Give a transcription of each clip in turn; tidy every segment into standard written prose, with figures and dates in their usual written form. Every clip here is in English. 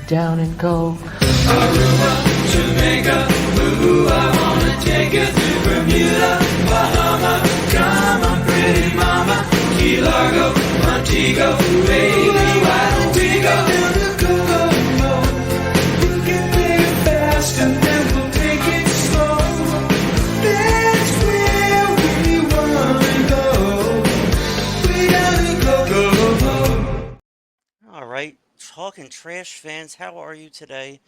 down and go. Aruba, Jamaica, ooh, I wanna take you to Bermuda, Bahama. Come on, pretty mama, Key Largo, Montego Baby, why don't we go to Kokomo? We can take it fast and then we'll take it slow. That's where we wanna go. We gotta Kokomo. All right, Talkin Trash fans, how are you today?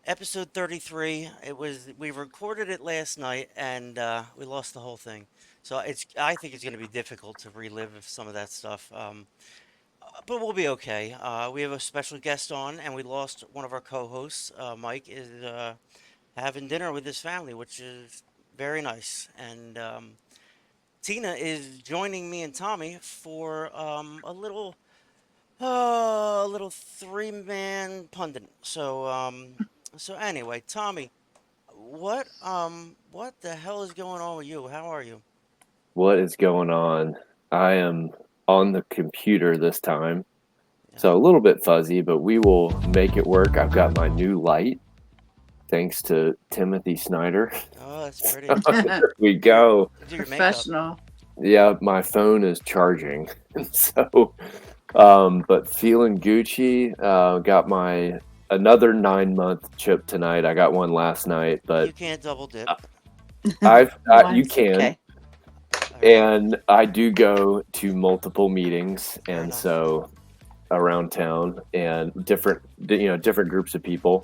Episode 33. We recorded it last night and we lost the whole thing. So I think it's going to be difficult to relive some of that stuff. But we'll be okay. We have a special guest on, and we lost one of our co-hosts. Mike is having dinner with his family, which is very nice. And Tina is joining me and Tommy for a little three-man pundit. So anyway, Tommy, what the hell is going on with you? How are you? What is going on? I am on the computer this time, Yeah. so a little bit fuzzy, but we will make it work. I've got my new light, thanks to Timothy Snyder. Oh, that's pretty. There we go. Do your makeup. Professional. Yeah, my phone is charging, so but feeling Gucci. Got my another 9-month chip tonight. I got one last night, You but can't double dip. you Once, can. okay. All right. And I do go to multiple meetings, Fair and enough. so around town, and different groups of people,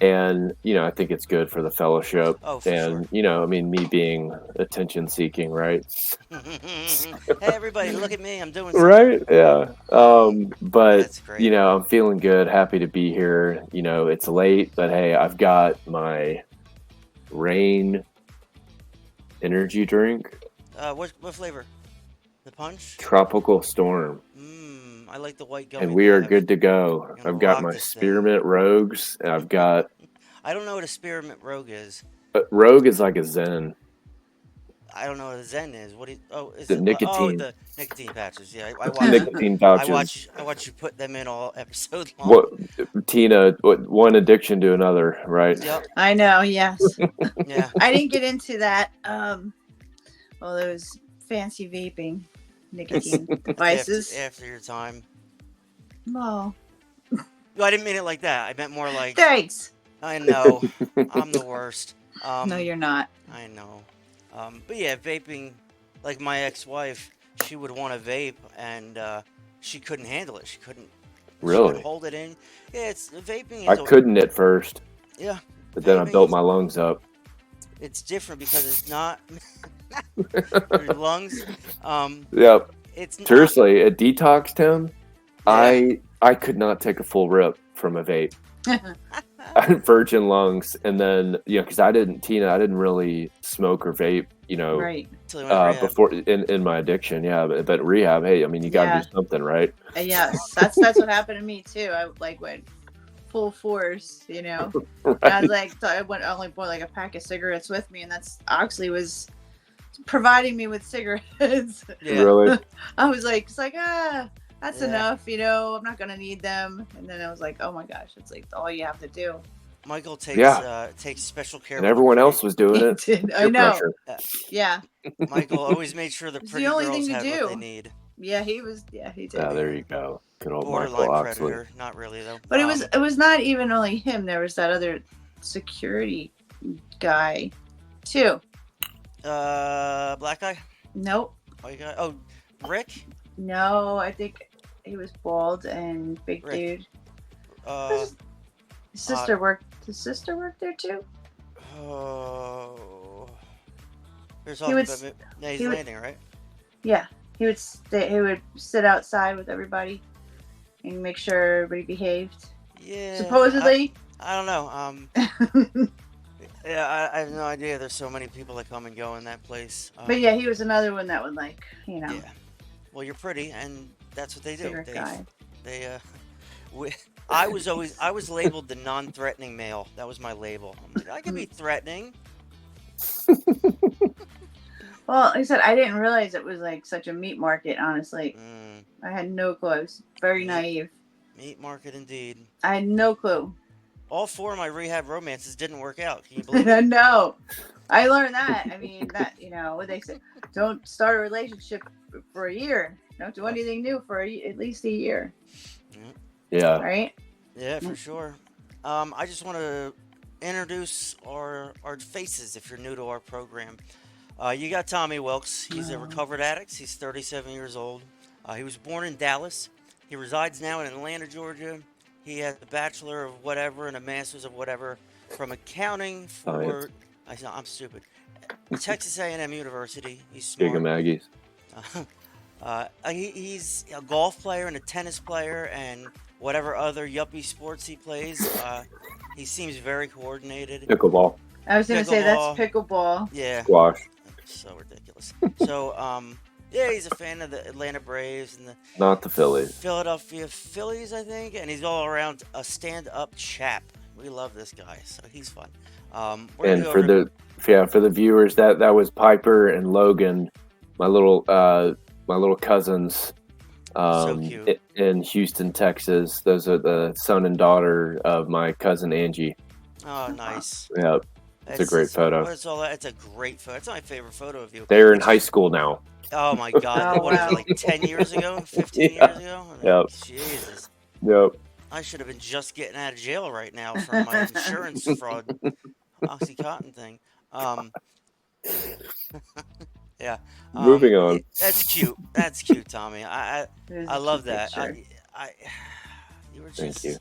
Mhm. and I think it's good for the fellowship. Oh, for And I mean, me being attention seeking, right? Hey, everybody, look at me. I'm doing something. Right? Yeah. But That's great. I'm feeling good, happy to be here. It's late, but hey, I've got my Rain energy drink, What flavor? The punch? Tropical Storm. I like the white gummy. And we they are have. good to go. Gonna I've got rock my this thing. Spearmint Rogues, and I've got I don't know what a spearmint rogue is. Rogue is like a Zen. I don't know what a Zen is. What? Is The it? Oh, nicotine. the nicotine patches. Yeah, I watch. Nicotine pouches. I watch you put them in all episode long. What, Tina? One addiction to another, right? Yep. I know, yes. Yeah. I didn't get into that. Those fancy vaping nicotine devices. After your time. Well, No, I didn't mean it like that. I meant more like. thanks. I know. I'm the worst. No, you're not. I know. But yeah, vaping, like my ex-wife, she would want to vape, and she couldn't handle it. She couldn't Really? hold it in. Yeah, it's vaping. I couldn't at first, Yeah, but then I vaping built is- my lungs up. It's different because it's not your lungs. Yep. It's not, Seriously, at detox, Tim, Yeah. I could not take a full rip from a vape. I had virgin lungs, and then because I didn't really smoke or vape, Right. Till you went to rehab. before in my addiction. Yeah, but rehab. Hey, I mean, you got to Yeah. do something, right? Yes, that's what happened to me too. I went full force, And I was like, so I only bought like a pack of cigarettes with me, and that's actually was providing me with cigarettes. Yeah. Really? I was like, that's Yeah. enough, I'm not gonna need them. And then I was like, oh my gosh, it's like all you have to do. Michael takes Yeah. takes special care. And with everyone the else was doing it. I Peer know. pressure. Yeah, vape. Michael always made sure the It's the pretty only girls thing to had do. what they need. yeah, he did. Yeah, there you go. Good old Borderline Michael Oxley. predator. Not really though. But it was not even only him. There was that other security guy, too. Black guy. Nope. White guy. Oh, Rick. No, I think he was bald and big Rick. dude. Uh, His sister worked. His sister worked there too. oh. There's He all. would- Yeah, he's he would- landing, right? Yeah, he would sit outside with everybody and make sure everybody behaved. Yeah. Supposedly. I don't know. Yeah, I have no idea. There's so many people that come and go in that place. But yeah, he was another one that would Yeah. Well, you're pretty, and that's what they do. cigarette guy. I was labeled the non-threatening male. That was my label. I'm like, I can be threatening. Well, like I said, I didn't realize it was like such a meat market. Honestly, Mm, I had no clue. I was very Me- naive. Meat market indeed. I had no clue. All 4 of my rehab romances didn't work out. Can you believe it? No, I learned that. I mean, that what they say: don't start a relationship for a year. Don't do anything new for at least a year. Yeah. Right. Yeah, for sure. I just want to introduce our faces if you're new to our program. You got Tommy Wilkes. He's a recovered addict. He's 37 years old. He was born in Dallas. He resides now in Atlanta, Georgia. He has a bachelor of whatever and a master's of whatever from accounting for. I'm stupid. Texas A&M University. He's smart. Giga Maggie's. He's a golf player and a tennis player and whatever other yuppie sports he plays. He seems very coordinated. Pickleball. I was gonna say that's pickleball. Yeah. Squash. So ridiculous. So, yeah, he's a fan of the Atlanta Braves and the Not the Phillies. Philadelphia Phillies, I think, and he's all around a stand-up chap. We love this guy, so he's fun. And for the viewers, that was Piper and Logan, my little cousins, so cute. in Houston, Texas. Those are the son and daughter of my cousin Angie. Oh, nice. Yep. It's a great photo. It's a great photo. It's my favorite photo of you. They're in high school now. Oh my God! Oh, what is it, like 10 years ago, 15 years ago? Yep. Jesus. Yep. I should have been just getting out of jail right now for my insurance fraud, OxyContin thing. Yeah. Moving on. That's cute. That's cute, Tommy. I love that. You were Thank just you. a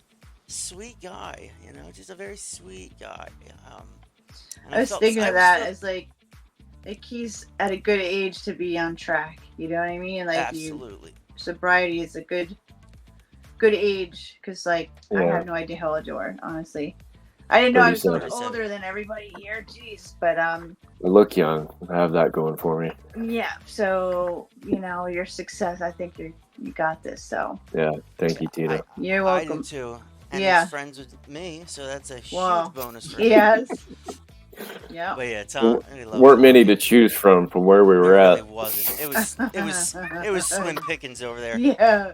sweet guy. Just a very sweet guy. I was thinking of that as like he's at a good age to be on track. You know what I mean? Like absolutely. Sobriety is a good age because I Yeah. have no idea how old you are, honestly. I didn't know I was so much 37. older than everybody here. Jeez, but I look young. I have that going for me. yeah. So your success. I think you got this. So Yeah. Thank you, Tina. you're I do welcome. too. And Yeah. he's friends with me, so that's a Wow. huge bonus for him. Yes. Yeah. But yeah, Tom, we love Weren't many Tommy. to choose from where we It were really at. wasn't. It was slim pickings over there. Yeah.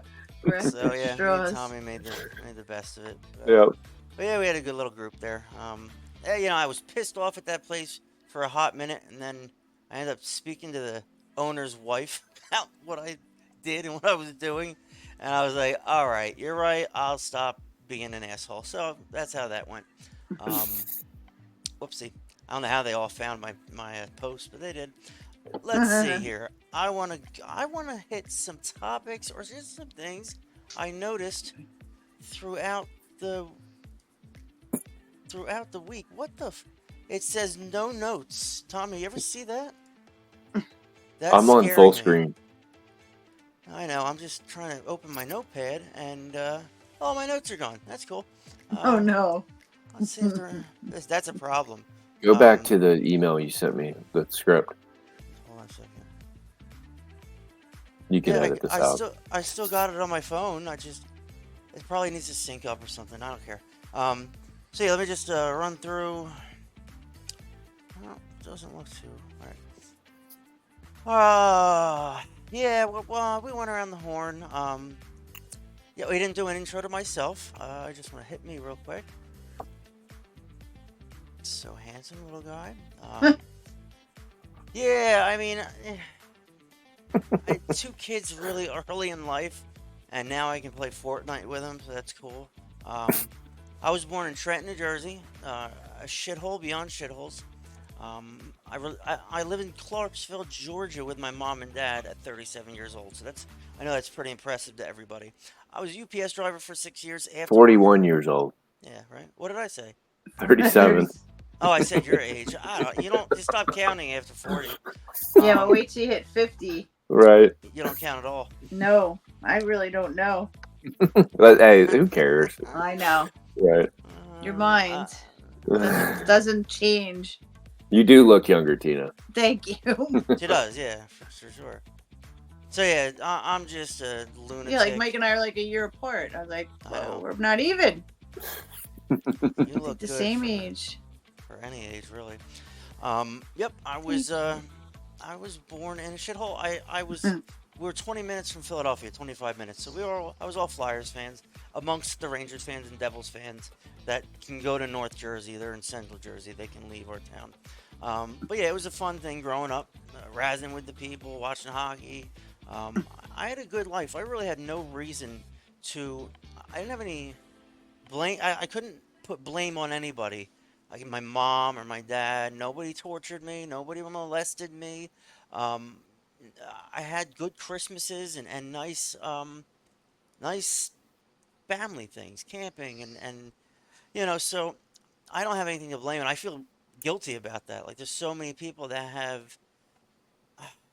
So yeah, me and Straws. Tommy made the best of it. Yep. But yeah, we had a good little group there. I was pissed off at that place for a hot minute, and then I ended up speaking to the owner's wife about what I did and what I was doing, and I was like, "All right, you're right. I'll stop being an asshole." So that's how that went. Whoopsie. I don't know how they all found my post, but they did. Let's see here. I wanna hit some topics or just some things I noticed throughout the week. What the? It says no notes. Tommy, you ever see that? That's I'm on scaring full me. screen. I know. I'm just trying to open my notepad, and my notes are gone. That's cool. Oh no. Let's see if that's a problem. Go back to the email you sent me, the script. Hold on a second. You can edit this out. I still got it on my phone. It probably needs to sync up or something. I don't care. So yeah, let me just run through. Oh, doesn't look too all right. Yeah. Well, we went around the horn. Yeah, we didn't do an intro to myself. I just want to hit me real quick. So handsome little guy. Yeah, I mean, I had 2 kids really early in life, and now I can play Fortnite with them, so that's cool. I was born in Trenton, New Jersey, a shithole beyond shitholes. I live in Clarksville, Georgia, with my mom and dad at 37 years old, so I know that's pretty impressive to everybody. I was a UPS driver for 6 years. 41 years old. Yeah, right. What did I say? 37. Oh, I said your age. I don't. You don't. You stop counting after 40. Yeah, but wait till you hit 50. Right. You don't count at all. No, I really don't know. But hey, who cares? I know. Right. Your mind doesn't change. You do look younger, Tina. Thank you. She does, yeah, for sure. So yeah, I'm just a lunatic. Yeah, like Mike and I are like a year apart. I was like, I know. we're not even. You look The good same for, age. for any age, really. Yep, I was born in a shithole. I was we're 20 minutes from Philadelphia, 25 minutes. So I was all Flyers fans, amongst the Rangers fans and Devils fans that can go to North Jersey. They're in Central Jersey. They can leave our town. But yeah, it was a fun thing growing up, razzing with the people, watching hockey. I had a good life. I really had no reason to. I didn't have any blame. I couldn't put blame on anybody. Like my mom or my dad. Nobody tortured me. Nobody molested me. Um, I had good Christmases and nice family things, camping and so I don't have anything to blame and I feel guilty about that. Like there's so many people that have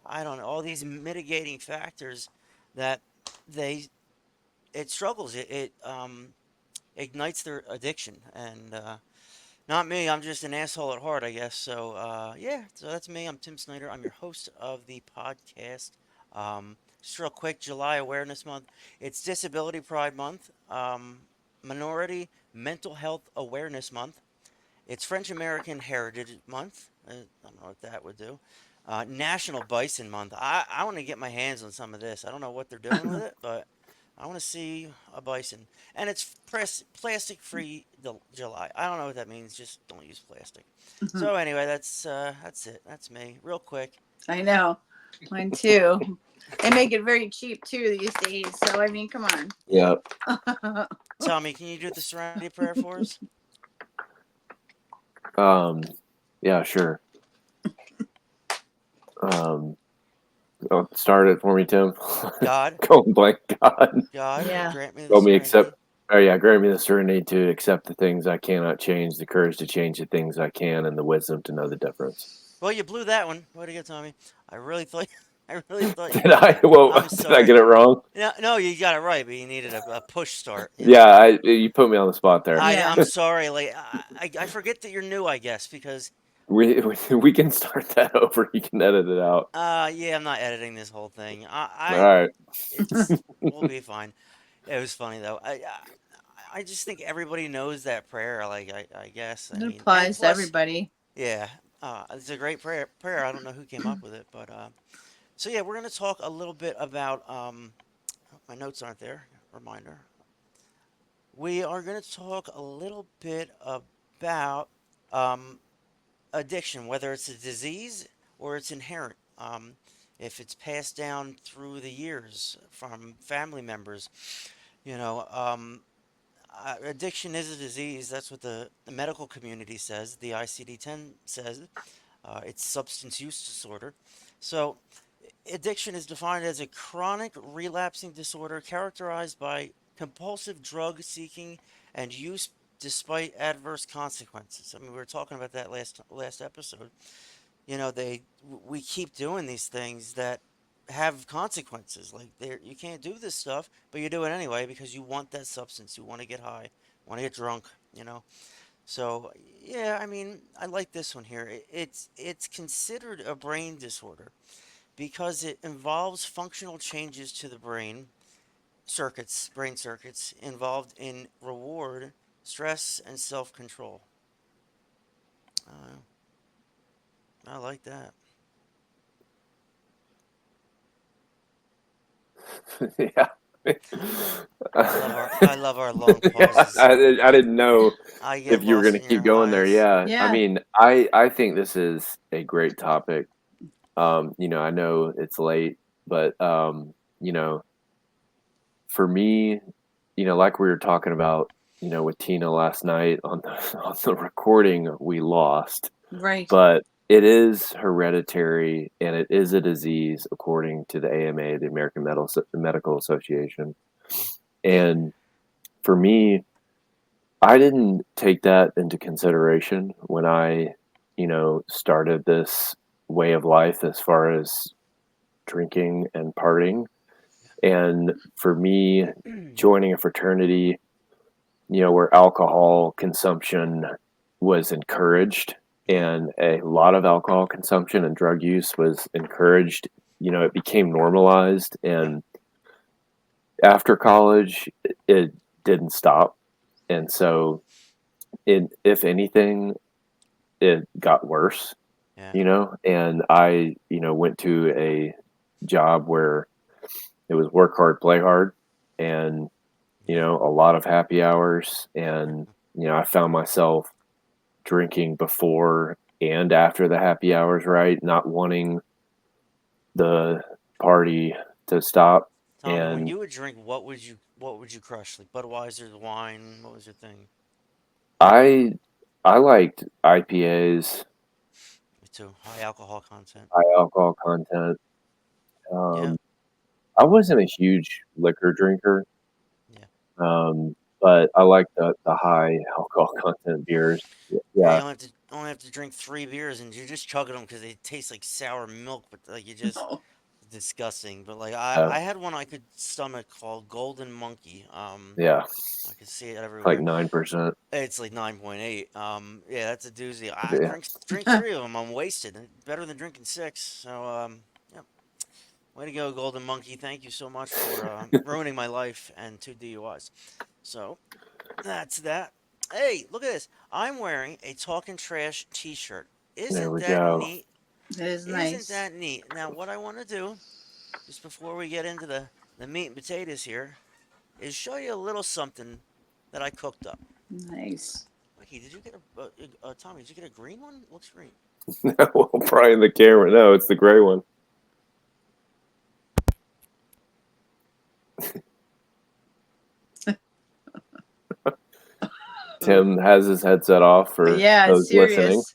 I don't know, all these mitigating factors that they it struggles. It ignites their addiction and not me. I'm just an asshole at heart, I guess. So, yeah, so that's me. I'm Tim Snyder. I'm your host of the podcast. Just real quick, July Awareness Month. It's Disability Pride Month, Minority Mental Health Awareness Month. It's French American Heritage Month. I don't know what that would do. National Bison Month. I want to get my hands on some of this. I don't know what they're doing with it, but I want to see a bison. And it's plastic free July. I don't know what that means. Just don't use plastic. So anyway, that's it. That's me. Real quick. I know. Mine too. They make it very cheap too these days. So I mean, come on. Yep. Tommy, can you do the Serenity Prayer for us? Yeah, sure. Start it for me, Tim. God, Going blank, God. God, Yeah. grant me the Help me serenity. accept. Oh yeah, grant me the serenity to accept the things I cannot change, the courage to change the things I can, and the wisdom to know the difference. Well, you blew that one. Way to go, Tommy. I really thought, I really thought you Did did. I? Well, I'm did I sorry. get it wrong? No, you got it right, but you needed a push start. Yeah, you put me on the spot there. Yeah. I'm sorry. Like I forget that you're new, I guess, because We can start that over. You can edit it out. yeah, I'm not editing this whole thing. All right. It's we'll be fine. It was funny though. I just think everybody knows that prayer. Like I guess. I It mean, and applies to plus, everybody. yeah, it's a great prayer. I don't know who came up with it, but so yeah, we're gonna talk a little bit about my notes aren't there. Reminder. We are gonna talk a little bit about um, addiction, whether it's a disease or it's inherent. If it's passed down through the years from family members, you know, addiction is a disease. That's what the medical community says. The ICD-10 says it's substance use disorder. So, addiction is defined as a chronic relapsing disorder characterized by compulsive drug seeking and use despite adverse consequences. I mean, we were talking about that last episode. We keep doing these things that have consequences. Like you can't do this stuff, but you do it anyway because you want that substance. You want to get high, want to get drunk. So yeah, I mean, I like this one here. It's considered a brain disorder because it involves functional changes to the brain circuits involved in reward, stress, and self control. Uh, I like that. Yeah. I love our long Yeah, pauses. I didn't know I get if you were lost going in to your keep going there. eyes. Yeah. I Yeah. mean, I think this is a great topic. I know it's late, but for me, like we were talking about, with Tina last night on the on the recording we lost, Right. but it is hereditary and it is a disease according to the AMA, the American Medical Association. And for me, I didn't take that into consideration when I, started this way of life as far as drinking and partying. And for me, joining a fraternity, where alcohol consumption was encouraged and a lot of alcohol consumption and drug use was encouraged, it became normalized. And after college, it didn't stop. And so, if anything, it got worse, Yeah. and I, went to a job where it was work hard, play hard, and a lot of happy hours. And I found myself drinking before and after the happy hours, right? Not wanting the party to stop. Tommy, when And you would drink, what would you crush? Like Budweiser, wine. What was your thing? I I liked IPAs, Me too. High alcohol content. high alcohol content. Yeah, Um, I wasn't a huge liquor drinker, yeah, but I like the high alcohol content beers. yeah. Yeah, You only have to drink 3 beers, and you're just chugging them because they taste like sour milk. But like you just No. disgusting. But like I, uh, I had one I could stomach called Golden Monkey. yeah, I could see it like everywhere. 9%. It's like 9.8. Yeah, that's a doozy. I Yeah, drink three of them. I'm wasted. Better than drinking six. So yep. Way to go, Golden Monkey. Thank you so much for ruining my life and 2 DUIs. So that's that. Hey, look at this. I'm wearing a Talkin' Trash T-shirt. there Isn't we that go. neat? It is Isn't nice. that neat? Now, what I want to do, just before we get into the meat and potatoes here, is show you a little something that I cooked up. Nice. Wiki, did you get Tommy? Did you get a green one? Looks green. Well, probably in the camera. No, it's the gray one. Tim has his headset off for Yeah, it's those listening, serious.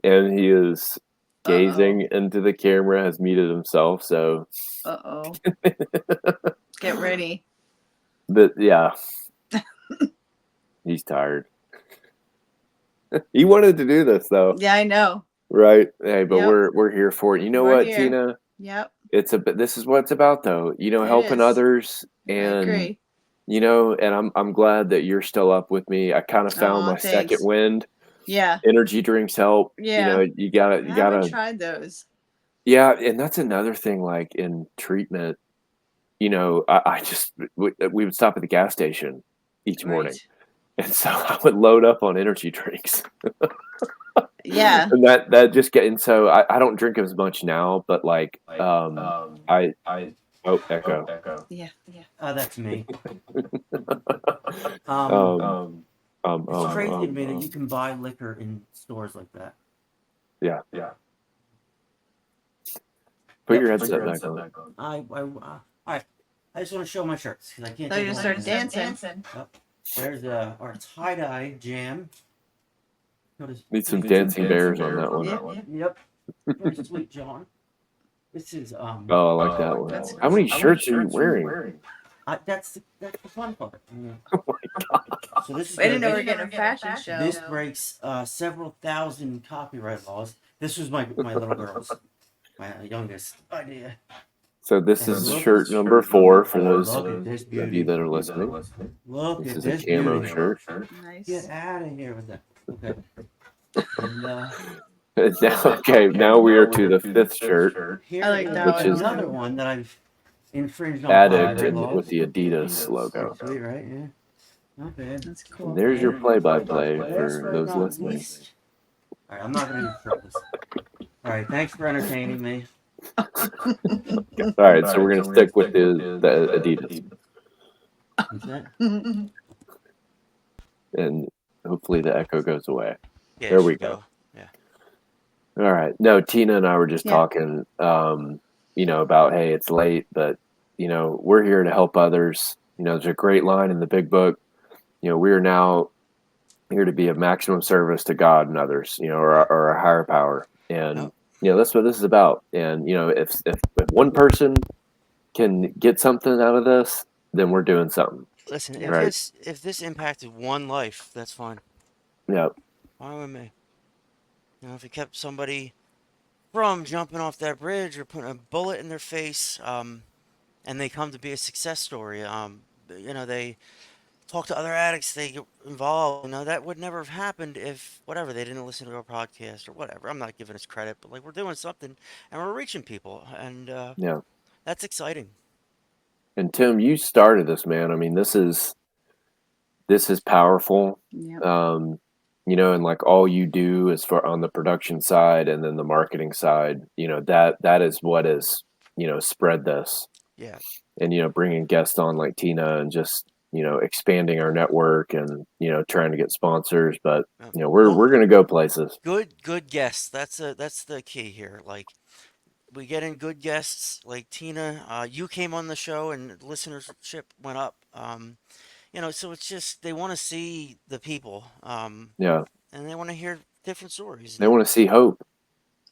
and he is Uh-oh. gazing into the camera, has muted himself. So, Uh-oh. Get ready. yeah, he's tired. He wanted to do this though, Yeah, I know. right? Hey, but Yep. we're here for it. You know We're what, here. Tina? Yep. This is what it's about though. It Helping is. others, I and agree. and I'm glad that you're still up with me. I kind of found Oh, my second thanks. wind. Yeah. Energy drinks help. Yeah. You I haven't gotta. tried those. Yeah, and that's another thing. Like in treatment, I just we would stop at the gas station each morning, Right. and so I would load up on energy drinks, Yeah. and that just get. And so I don't drink as much now, but like I oh echo. Yeah. Yeah. Oh, that's me. Um It's crazy to me that you can buy liquor in stores like that. yeah. Put Yep. your headset back on. All right. I just want to show my shirts because I can't. So take you them start off. dancing. Yep. There's our tie-dye jam. Notice. Need some dancing bears on that one. Yeah. Yep. Very sweet, John. This is Oh, I like that one. That's How many cool. shirts are you wearing? that's the fun part. Oh my god. So this is I didn't know we this, were getting a fashion show. this breaks several thousand copyright laws. This was my little girl's, my youngest idea. So this And is look shirt at number 4 for those Look at this of beauty. you that are listening. Look This at is a this camo beauty. shirt. Nice. Get out of here with that. Okay. And, Now we are to the 5th shirt, here I like is that one. another one that I've infringed on Addict copyright and laws. with the Adidas logo. Sweet, right? Yeah. Not bad. That's cool. And there's your play-by-play Last for but those not listening. least. All right, I'm not going to do shirtless. All right, thanks for entertaining me. All right, so we're gonna stick with the Adidas, What's that? and hopefully the echo goes away. Yeah, There it we should go. Yeah. All right. No, Tina and I were just Yeah. talking, about, hey, it's late, but, we're here to help others. There's a great line in the big book. We are now here to be of maximum service to God and others, or a higher power. And, that's what this is about. And, if one person can get something out of this, then we're doing something. Listen, Right. if this impacted one life, that's fine. Yeah. Fine with me. If it kept somebody from jumping off that bridge or putting a bullet in their face, and they come to be a success story, they talk to other addicts, they get involved. That would never have happened if whatever they didn't listen to our podcast or whatever. I'm not giving us credit, but like we're doing something and we're reaching people, and Yeah. that's exciting. And Tim, you started this, man. I mean, this is powerful. Yep. And like all you do is for on the production side and then the marketing side, that is what is, spread this. Yeah. and bringing guests on like Tina and just expanding our network and trying to get sponsors. But we're Well, going to go places. good guests. That's the key here. Like we get in good guests like Tina. You came on the show and listenership went up. So it's just they want to see the people, Yeah, and they want to hear different stories. they want to see hope. Oh,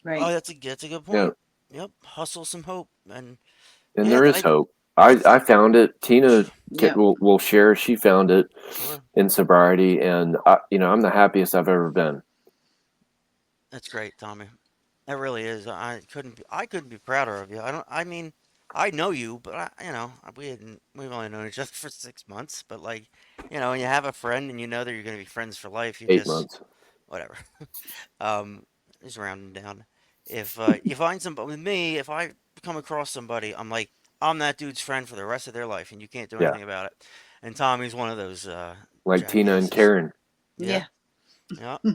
Right. that's a good Yeah, point. Yep, hustle some hope, and and yeah, there is hope. I I think found it. Tina Yeah. will share. She found it sure in sobriety, and I'm the happiest I've ever been. that's great, Tommy. That really is. I couldn't be prouder of you. I don't. I mean, I know you, but we've only known each other for 6 months. But like, when you have a friend and you know that you're going to be friends for life, you Eight just months. whatever. Um, just rounding down. If you find somebody with me, if I come across somebody, I'm like, I'm that dude's friend for the rest of their life, and you can't do Yeah, anything about it. And Tommy's one of those like Tina and jackasses. Karen. Yeah, Yeah. yeah.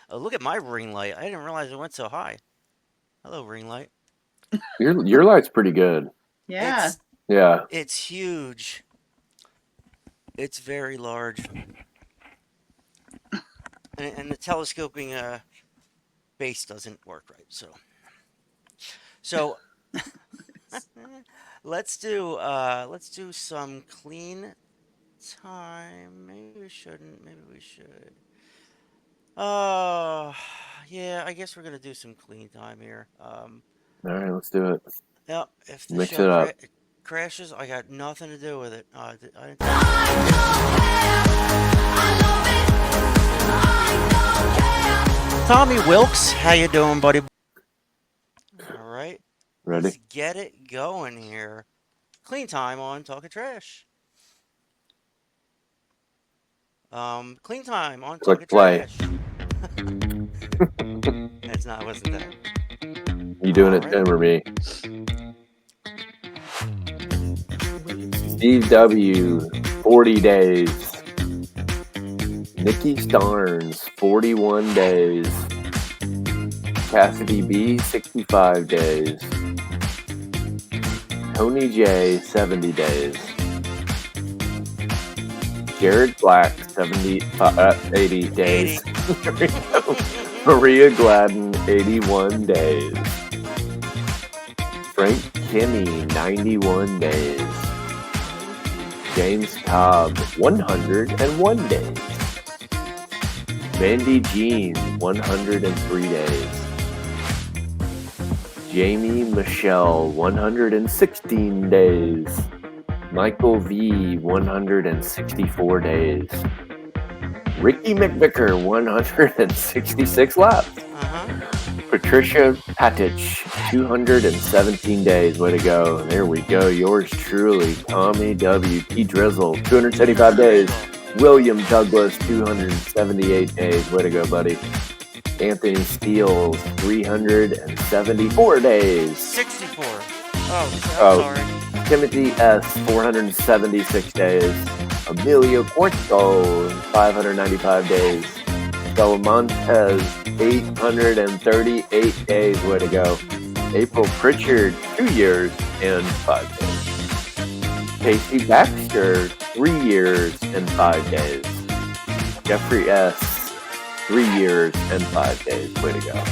Oh, look at my ring light. I didn't realize it went so high. Hello, ring light. Your light's pretty good. Yeah. It's Yeah. it's huge. It's very large, and the telescoping base doesn't work right. So let's do some clean time. Maybe we shouldn't. Maybe we should. Oh, yeah. I guess we're gonna do some clean time here. All right, let's do it. Yep. If the Mix show it up. crashes, I got nothing to do with it. I didn't touch it. I love it. I don't care. Tommy Wilkes, how you doing, buddy? All right. Ready? Let's get it going here. Clean time on Talking Trash. Clean time on Talking Click play. Trash. That's not. It wasn't that. You doing All it, right. Tim, or me? Steve W. 40 days. Nikki Starnes 41 days. Cassidy B 65 days. Tony J 70 days. Jared Black 80 days. 80. Maria Gladden 81 days. Frank Kinney 91 days. James Cobb 101 days. Mandy Jean 103 days. Jamie Michelle 116 days. Michael V 164 days. Ricky McVicker 166 laps. Patricia Patich 217 days. Way to go. There we go. Yours truly, Tommy W. T. Drizzle 275 days. William Douglas 278 days. Way to go, buddy. Anthony Steele 374 days. 64. Oh, Oh. I'm sorry. Timothy S. 476 days. Emilio Quarto 595 days. Montez 838 days. Way to go. April Pritchard 2 years and 5 days. Casey Baxter 3 years and 5 days. Jeffrey S. 3 years and 5 days. Way to go.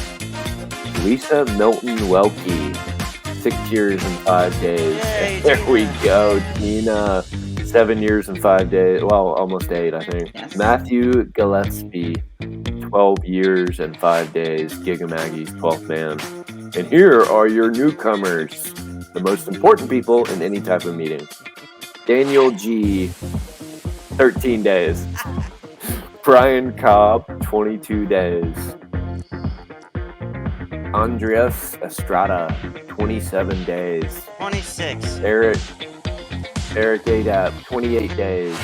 Lisa Milton Welke 6 years and 5 days. Yay, There Tina. we go. Tina 7 years and 5 days. Well, almost 8, I think. Yes. Matthew Gillespie 12 years and 5 days. Giga Maggie's 12th man. And here are your newcomers, the most important people in any type of meeting. Daniel G, 13 days. Brian Cobb, 22 days. Andreas Estrada, 27 days. 26. Eric Adap, 28 days.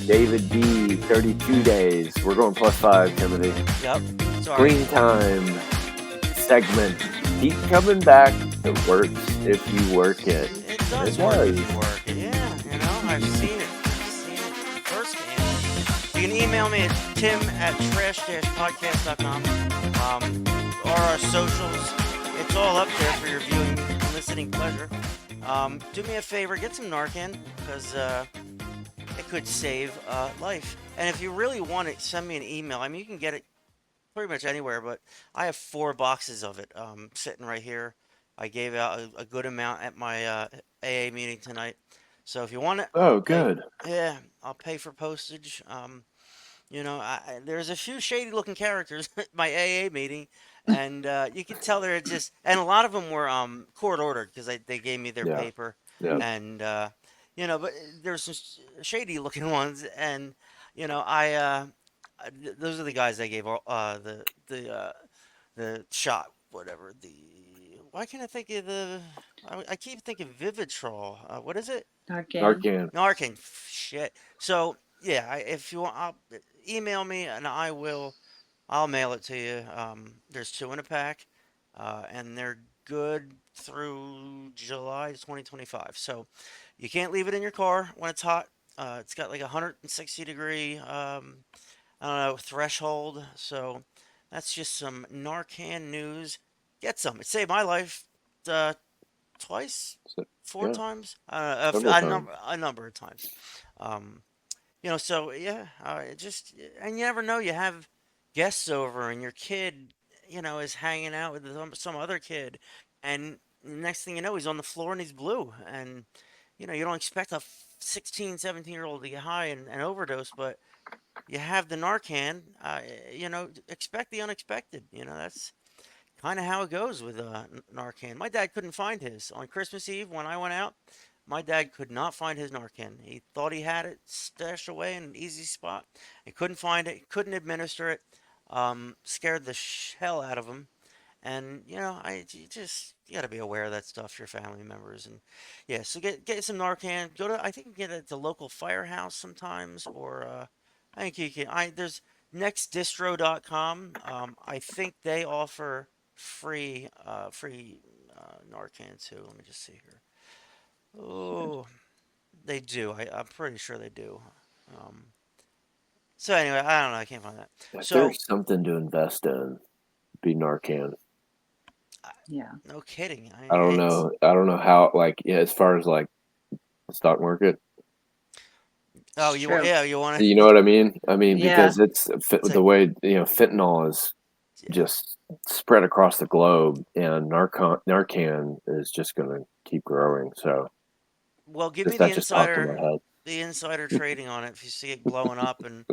David D, 32 days. We're going +5, Timothy. Yep. Sorry. Green time segment. Keep coming back. It works if you work it. It does It work does. if you work it. Yeah, I've seen it. I've seen it firsthand. You can email me at tim@trash-podcast.com. Or our socials. It's all up there for your viewing and listening pleasure. Do me a favor, get some Narcan because it could save life. And if you really want it, send me an email. I mean, you can get it pretty much anywhere, but I have 4 boxes of it sitting right here. I gave out a good amount at my AA meeting tonight. So if you want it, I'll Oh, pay. good. Yeah, I'll pay for postage. There's a few shady looking characters at my AA meeting, and you can tell they're just, and a lot of them were court ordered because they gave me their Yeah. paper, Yeah. and but there's some shady looking ones, and I those are the guys I gave all the shot, whatever the. Why can't I think of the? I keep thinking Vivitrol. What is it? Talkin. Narcan. Narcan. Shit. So yeah, if you want, email me and I'll mail it to you. There's 2 in a pack, and they're good through July 2025. So you can't leave it in your car when it's hot. It's got like a 160-degree, I don't know, threshold. So that's just some Narcan news. Get some. It saved my life uh, twice, So, four yeah. times, Several times. a number of times. Um, so yeah, just and you never know. You have guests over, and your kid, is hanging out with some other kid, and next thing you know, he's on the floor and he's blue, and you don't expect a 16, 17-year-old to get high and overdose, but you have the Narcan. Expect the unexpected. That's kind of how it goes with Narcan. My dad couldn't find his on Christmas Eve when I went out. My dad could not find his Narcan. He thought he had it stashed away in an easy spot. He couldn't find it. He couldn't administer it. Scared the hell out of him. And you got to be aware of that stuff. Your family members and yeah. So get some Narcan. Go to I think you can get it at the local firehouse sometimes, or I think you can. There's nextdistro.com. I think they offer free Narcan too. Let me just see here. Oh, they do. I'm pretty sure they do. Um, so anyway, I don't know. I can't find that. If So there's something to invest in, be Narcan. Yeah. no kidding. I don't It's know. I don't know how. Like, yeah, as far as like the stock market, It's true. you want you to know what I mean? I mean, Yeah. because it's it's the like way fentanyl is yeah. just spread across the globe, and Narcan is just going to keep growing. So Well, give me just that just popped in my head. the insider trading on it if you see it blowing up, and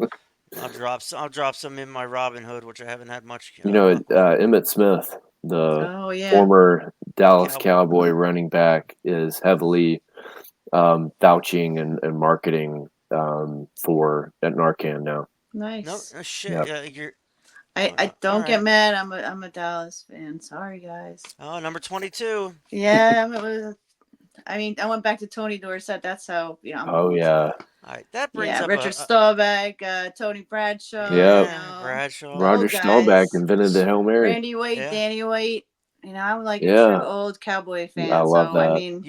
I'll drop some in my Robin Hood, which I haven't had much luck with. Emmett Smith, the Oh yeah. former Dallas Cowboy. Cowboy running back, is heavily vouching and marketing for at Narcan now. No, Nice. no shit. Yep. Yeah, you're I all don't get right. mad. I'm a Dallas fan. Sorry guys. Oh, number 22. Yeah. I mean, I went back to Tony Dorsett. That's how I'm Oh old. yeah, All right, that brings Yeah, up Richard Staubach, Tony Bradshaw. yep. Bradshaw. Roger Old Staubach guys. invented the Hail Mary. Randy White, Yeah, Danny White. I'm like a true Yeah, old cowboy I fan. love So I that. mean,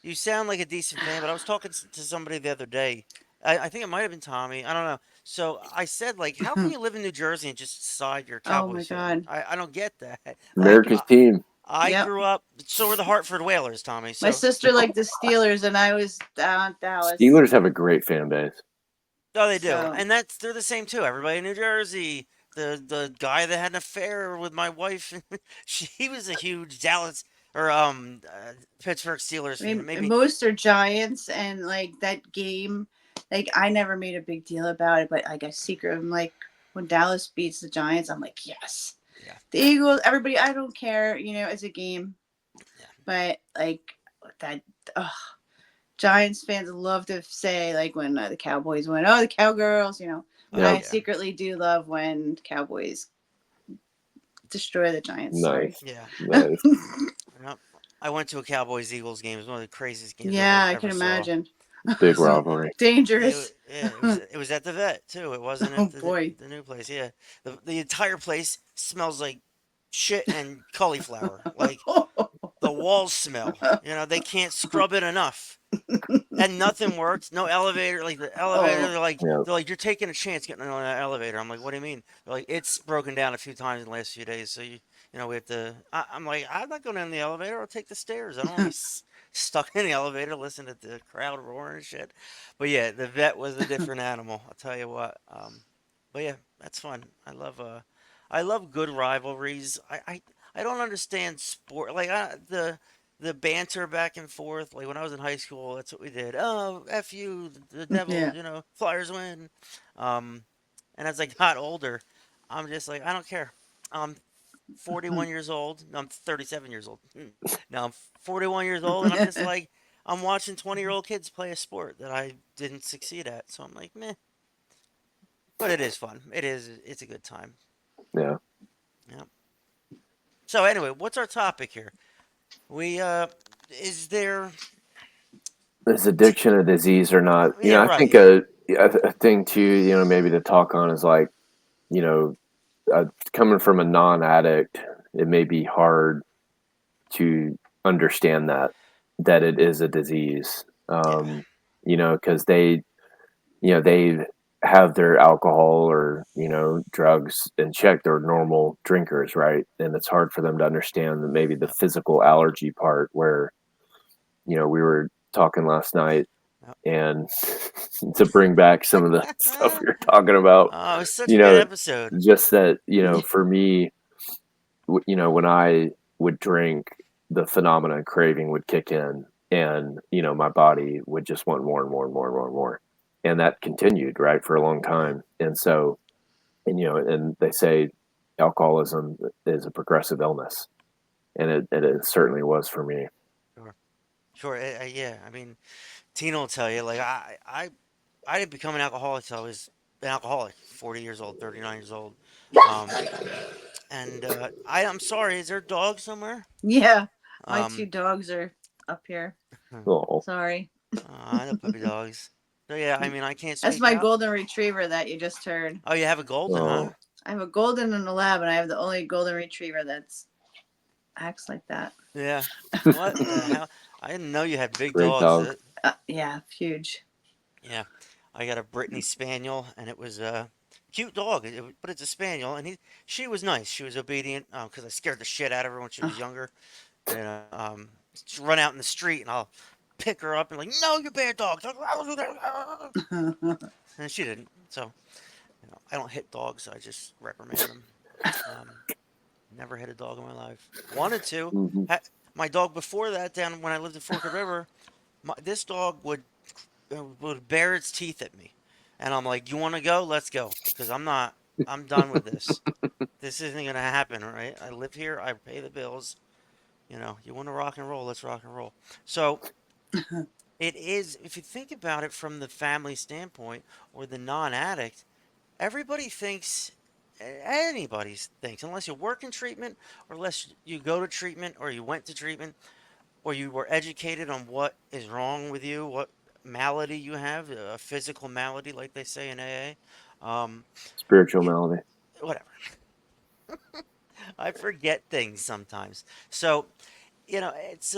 you sound like a decent fan, but I was talking to somebody the other day. I think it might have been Tommy. I don't know. So I said, like, how can you live in New Jersey and just decide you're a oh my Cowboys fan? god. I don't get that. Like, America's team. I Yep. grew up. So were the Hartford Whalers, Tommy. My So sister liked the Steelers, and I was down Dallas. Steelers have a great fan base. oh, they do, So and they're the same too. Everybody in New Jersey. The guy that had an affair with my wife, he was a huge Dallas or Pittsburgh Steelers I fan. mean, Maybe most are Giants, and like that game, like I never made a big deal about it, but like I secret, I'm like when Dallas beats the Giants, I'm like yes. yeah, The Eagles, everybody, I don't care, it's a game, yeah. but like that. Ugh, Giants fans love to say like when the Cowboys win, oh the Cowgirls, but Oh Yep. I yeah, secretly do love when Cowboys destroy the Giants. Sorry. Nice, yeah. nice, Yep. I went to a Cowboys Eagles game. It was one of the craziest games I Yeah, ever I can ever saw. imagine. big It's rivalry. Dangerous. yeah, it was at the vet too. It wasn't Oh at boy. the new place. Yeah, the entire place smells like shit and cauliflower. Like the walls smell. They can't scrub it enough. And nothing works. No elevator. Like the elevator, Oh, Yeah, they're like, you're taking a chance getting on that elevator. I'm like, what do you mean? They're like, it's broken down a few times in the last few days, so We have to. I'm like, I'm not going in the elevator. I'll take the stairs. I don't want to be stuck in the elevator listening to the crowd roaring and shit. But yeah, the vet was a different animal. I'll tell you what. But yeah, that's fun. I love good rivalries. I don't understand sport like the banter back and forth. Like when I was in high school, that's what we did. Oh, f you, the Devils. Yeah. Flyers win. Um, and as I got older, I'm just like, I don't care. I'm 41 years old. No, I'm 37 years old. Now I'm 41 years old, and I'm just like, I'm watching 20-year-old kids play a sport that I didn't succeed at. So I'm like, meh. But it is fun. It is. It's a good time. Yeah. Yeah. So anyway, what's our topic here? We is there? Is T- addiction a disease or not? yeah, I think right. a thing too, maybe to talk on is like, you know, coming from a non-addict, it may be hard to understand that it is a disease. Yeah. Because they have their alcohol or drugs in check. They're normal drinkers, right? And it's hard for them to understand that maybe the Yep. physical allergy part where we were talking last night and to bring back some of the stuff Yep. we were talking about, Oh, it was such you a good know, episode. just that, for me, when I would drink, the phenomenon craving would kick in, and my body would just want more and more and more and more and more, and that continued right for a long Yeah. time. And so, and they say alcoholism is a progressive illness, and it certainly was for me. Sure. Sure. Yeah. I mean, Tina will tell you, like I didn't become an alcoholic till I was an alcoholic, 40 years old, 39 years old. Um, and I'm sorry, is there a dog somewhere? Yeah. My two Um, dogs are up here. Oh, Sorry. I know puppy dogs. So yeah, I mean, I can't That's speak my out. golden retriever that you just heard. Oh, you have a golden, huh? oh, I have a golden and a lab, and I have the only golden retriever that's acts like that. Yeah. What the hell? I didn't know you had big great dogs. dog. Yeah, huge. Yeah, I got a Brittany Spaniel, and it was a cute dog, but it's a Spaniel, and she was nice. She was obedient, because I scared the shit out of her when she was younger. She'd run out in the street, and I'll pick her up and like, no, you bad dog. And she didn't. So, I don't hit dogs. I just reprimand them. Um, Never hit a dog in my life. Wanted to. Hmm. Ha- my dog before that, down when I lived in Forked River, this dog would bare its teeth at me, and I'm like, "You want to go? Let's go." Because I'm not. I'm done with this. This isn't gonna happen, right? I live here. I pay the bills. You want to rock and roll? Let's rock and roll. So it is. If you think about it from the family standpoint or the non-addict, everybody thinks. Anybody thinks, unless you work in treatment, or unless you go to treatment, or you went to treatment, or you were educated on what is wrong with you, what malady you have, a physical malady, like they say in AA. Spiritual You, malady. whatever. I forget things sometimes. So, it's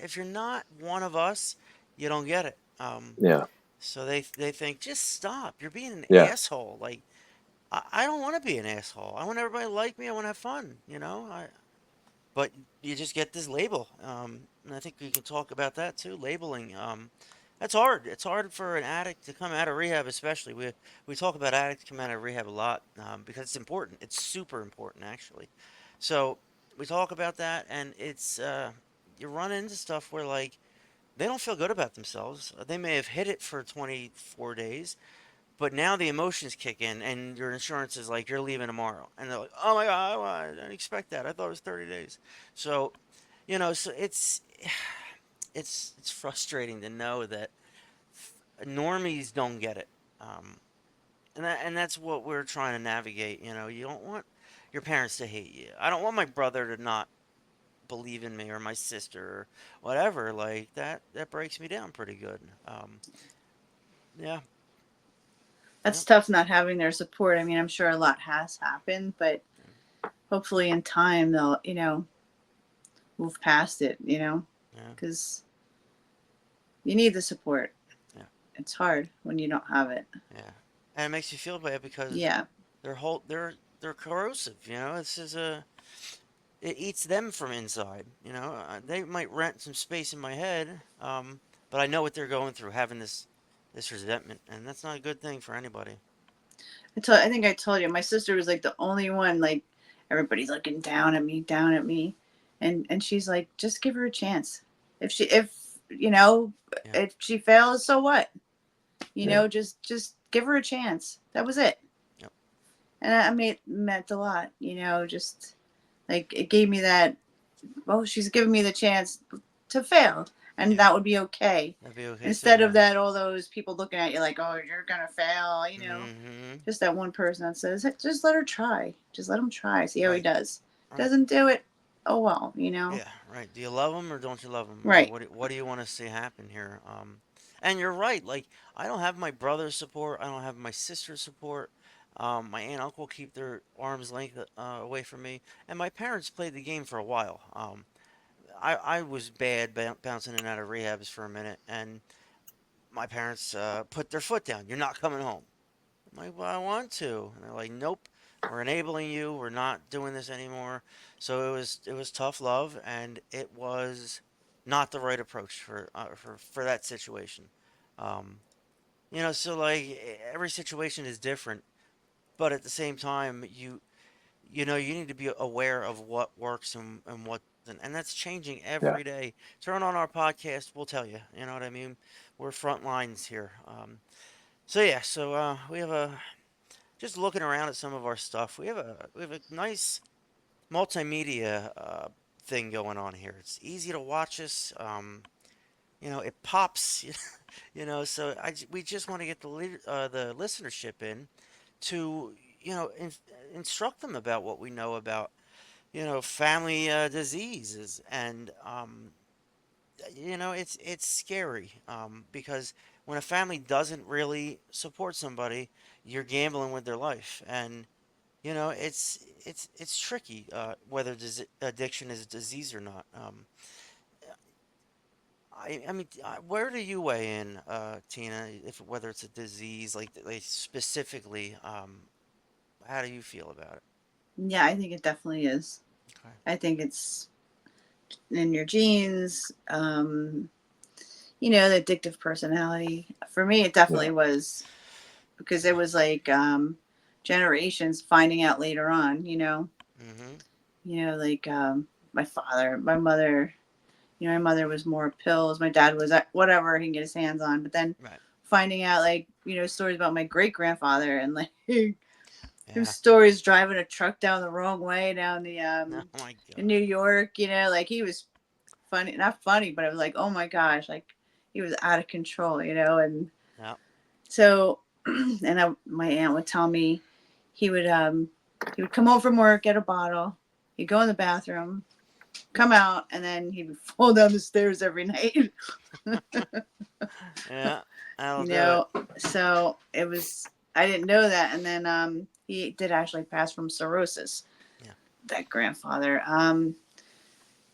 if you're not one of us, you don't get it. Yeah, So they think just stop. You're being an yeah. asshole. Like I don't want to be an asshole. I want everybody to like me. I want to have fun. But you just get this label, and I think we can talk about that too. Labeling, that's hard. It's hard for an addict to come out of rehab, especially. We talk about addicts come out of rehab a lot, because it's important. It's super important, actually. So we talk about that, and it's you run into stuff where like they don't feel good about themselves. They may have hit it for 24 days, but now the emotions kick in, and your insurance is like, you're leaving tomorrow. And they're like, oh my God, I didn't expect that. I thought it was 30 days. So, so it's frustrating to know that normies don't get it. Um, and that's what we're trying to navigate. You don't want your parents to hate you. I don't want my brother to not believe in me, or my sister, or whatever. Like that breaks me down pretty good. Yeah, yeah, That's tough not having their support. I mean, I'm sure a lot has happened, but hopefully in time they'll, move past it, yeah, because you need the support. yeah, It's hard when you don't have it. yeah. And it makes you feel bad because Yeah. their whole their they're corrosive. You know, this is a it eats them from inside. You know, they might rent some space in my head, but I know what they're going through, having this resentment, and that's not a good thing for anybody. I think I told you my sister was like the only one, like everybody's looking down at me, and she's like, just give her a chance. If you know Yeah, if she fails, so what? You Yeah. know, just give her a chance. That was it. yep, And I mean, it meant a lot. You know, just like it gave me that. Well, she's giving me the chance to fail, and yeah. that would be okay. That'd be okay too. Instead of Yeah. that, all those people looking at you like, oh, you're gonna fail. You know, Mm-hmm. just that one person that says, "Hey, just let her try. Just let him try. See how he Right. does. Right. Doesn't do it. Oh well, you know. Yeah, right. Do you love them or don't you love them? You know, Right. what do you want to see happen here? And you're right. Like, I don't have my brother's support. I don't have my sister's support. My aunt and uncle keep their arms length away from me. And my parents played the game for a while. I was bad bouncing in and out of rehabs for a minute, and my parents put their foot down. You're not coming home. I'm like, well, I want to. And they're like, nope, we're enabling you. We're not doing this anymore. So it was tough love, and it was not the right approach for that situation. Um, so like every situation is different, but at the same time, you need to be aware of what works and what doesn't, and that's changing Yeah. every day. Turn on our podcast, we'll tell you. You know what I mean? We're front lines here. So yeah, we have a just looking around at some of our stuff, we have a nice multimedia thing going on here. It's easy to watch us. It pops. So we just want to get the listenership in to instruct them about what we know about family diseases, and it's scary because when a family doesn't really support somebody, you're gambling with their life, and it's tricky whether addiction is a disease or not. I mean, where do you weigh in, Tina? If whether it's a disease, like specifically, how do you feel about it? Yeah, I think it definitely is. Okay. I think it's in your genes. You know, the addictive personality. For me, it Yeah. definitely was because it Okay. was like generations finding out later on. Mm-hmm. Like my father, my mother. My mother was more pills. My dad was whatever he can get his hands on. But then Right. finding out like stories about my great grandfather and like him Yeah. stories driving a truck down the wrong way down the Oh my in New God. York. Like he was funny, not funny, but I was like, oh my gosh, like he was out of control. And Yeah. so my aunt would tell me he would he would come home from work, get a bottle, he'd go in the bathroom, come out, and then he would fall down the stairs every night. Yeah. I'll you do it. know, so it was. I didn't know that, and then he did actually pass from cirrhosis. Yeah. That grandfather.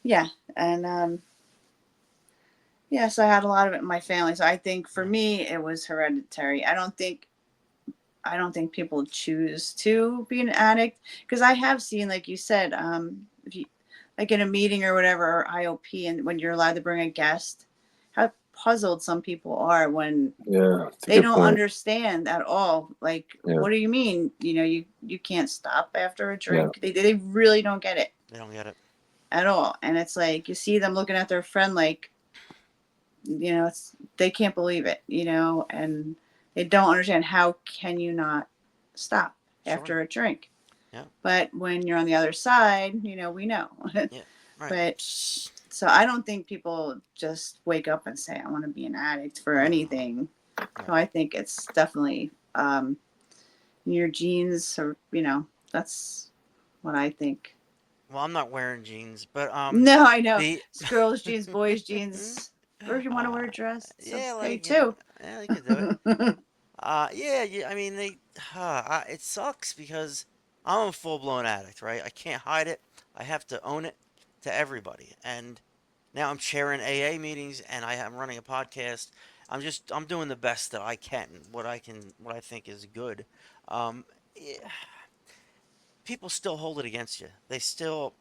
Yeah, and yeah, so I had a lot of it in my family. So I think for Yeah. me, it was hereditary. I don't think people choose to be an addict because I have seen, like you said, if you like in a meeting or whatever, or IOP, and when you're allowed to bring a guest, how puzzled some people are when Yeah. It's a they good don't point. understand at all. Like, Yeah. what do you mean? You can't stop after a Yeah. drink. They really don't get it They don't get it. at all. And it's like you see them looking at their friend like, they can't believe it, and they don't understand how can you not stop Sure. after a drink. Yeah. But when you're on the other side, we know. Yeah. Right. But so I don't think people just wake up and say I want to be an addict for No. anything. So Right. I think it's definitely in your genes, or that's what I think. Well, I'm not wearing jeans, but No, I know. the It's girls' jeans, boys' jeans. Or if you want to wear a dress, it's yeah, okay like too. yeah, they could do it. Yeah, yeah. I mean, it sucks because I'm a full blown addict, right? I can't hide it. I have to own it to everybody. And now I'm chairing AA meetings, and I'm running a podcast. I'm doing the best that I can, what I think is good. Um, yeah, people still hold it against you. They still,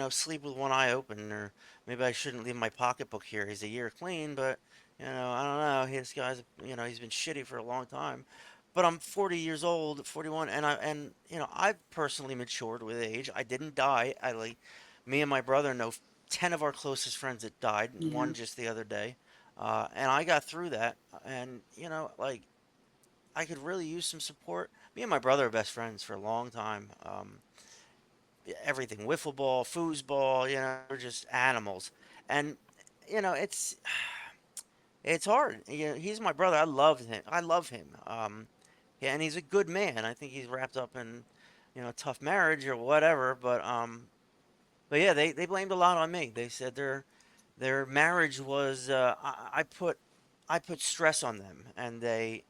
sleep with one eye open, or maybe I shouldn't leave my pocketbook here. He's a year clean, but I don't know. This guy's, he's been shitty for a long time. But I'm 40 years old, 41, and I've personally matured with age. I didn't die. Me and my brother know 10 of our closest friends that died, and Yeah. one just the other day. And I got through that, and I could really use some support. Me and my brother are best friends for a long time. Everything wiffle ball, foosball, we're just animals. And it's hard. He's my brother. I love him. I love him. Yeah, and he's a good man. I think he's wrapped up in a tough marriage or whatever. But yeah, they blamed a lot on me. They said their marriage was I put stress on them, and they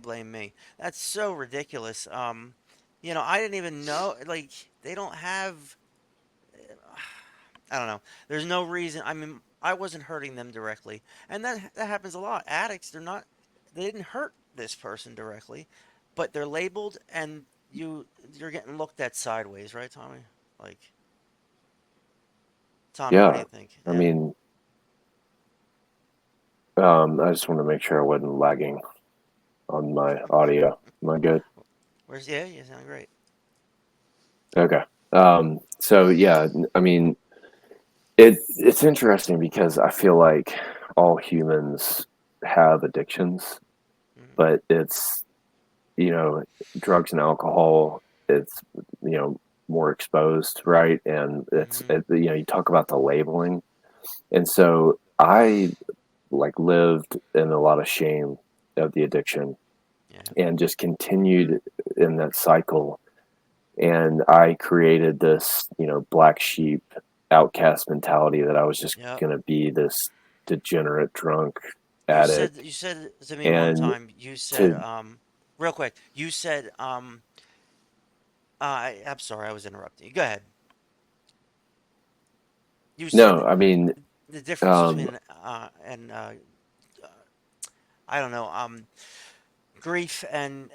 blame me. That's so ridiculous. I didn't even know, like, they don't have, I don't know. There's no reason. I mean, I wasn't hurting them directly, and that happens a lot. Addicts, they didn't hurt this person directly, but they're labeled, and you're getting looked at sideways, right, Tommy? Like, Tommy, what do Yeah. you think? I Yeah. mean, I just want to make sure I wasn't lagging on my audio. Am I good? Where's yeah? You sound great. Okay. So yeah, I mean, it's interesting because I feel like all humans have addictions, Hmm. but it's you know drugs and alcohol. It's you know more exposed, right? And Hmm. you talk about the labeling, and so I like lived in a lot of shame of the addiction Yeah. and just continued in that cycle. And I created this, black sheep outcast mentality that I was just Yep. going to be this degenerate drunk You said addict. you said to me one And time. You said to, real quick. You said I'm sorry, I was interrupting you. Go ahead. You no, said I mean, the difference um, between and uh, I don't know grief and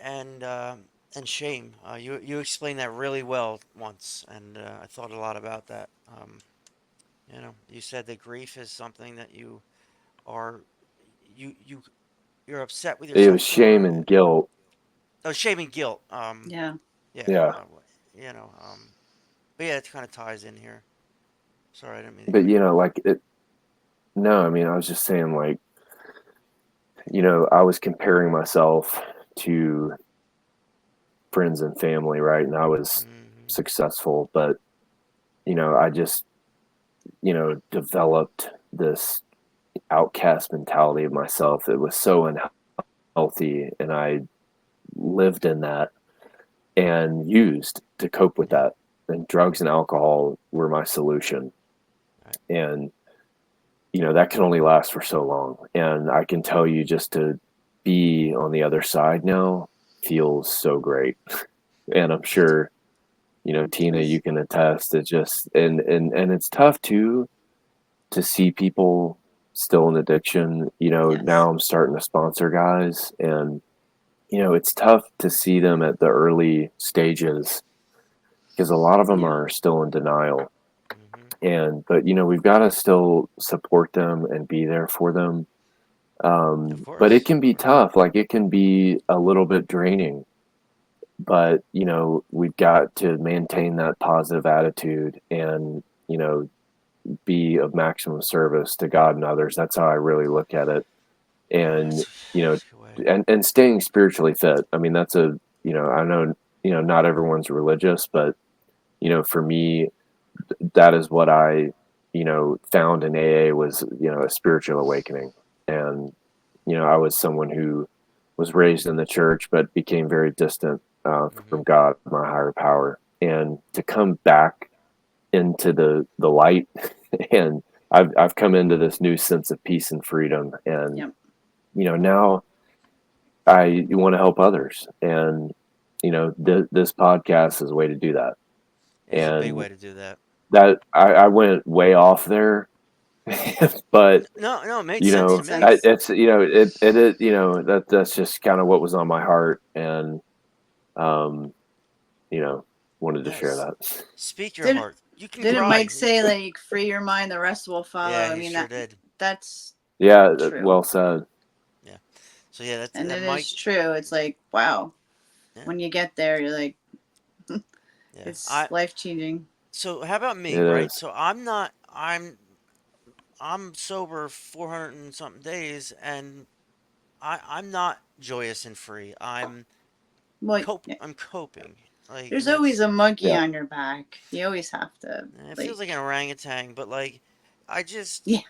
shame. You explained that really well once, and I thought a lot about that. You said that grief is something that are you you you're upset with it was yourself shame for. and guilt. Oh, shame and guilt. Yeah. Yeah. Yeah. You know. But yeah, it kind of ties in here. Sorry, I didn't mean to But, cut you off. no, I mean, I was just saying, like, I was comparing myself to friends and family, right? And I was Hmm. successful, but, I just, developed this outcast mentality of myself. It was so unhealthy, and I lived in that and used to cope with Yeah. that. And drugs and alcohol were my solution. Right. And, that can only last for so long. And I can tell you just to be on the other side now feels so great. And I'm It sure, Tina, Yes. you can attest. It's just, and it's tough too to see people still in addiction. Yes. Now I'm starting to sponsor guys, and it's tough to see them at the early stages because a lot of them Yeah. are still in denial. Hmm. But we've got to still support them and be there for them. Of But it course. can Of be course. tough. Like it can be a little bit draining. But we've got to maintain that positive attitude and be of maximum service to God and others. That's how I really look at it. And That's a good way. and staying spiritually fit. I mean, that's I know not everyone's religious, but for me, that is what I found in AA was a spiritual awakening. And I was someone who was raised in the church but became very distant Hmm. from God, my higher power, and to come back into the light and I've come into this new sense of peace and freedom. And Yep. now I want to help others, and this podcast is a way to do that. It's a big And way to do that. that I went way off there, but No, no, it made sense to Makes me. sense. it's that's just kind of what was on my heart. And um, you know wanted to share Yes. that. Speak your Didn't heart. You can didn't cry. Mike say like free your mind, the rest will follow? Yeah, I he mean sure did. that's Yeah, true. well said. Yeah. So yeah, that's And that it Mike. is true. It's like, wow. Yeah. When you get there, you're like, Yeah. it's life changing. So how about It me, right? is. So I'm sober 400 and something days, and I'm not joyous and free. Well, I'm coping. Like, there's and always that's a monkey Yeah. on your back. You always have to, it feels like an like, orangutan, but like I just yeah,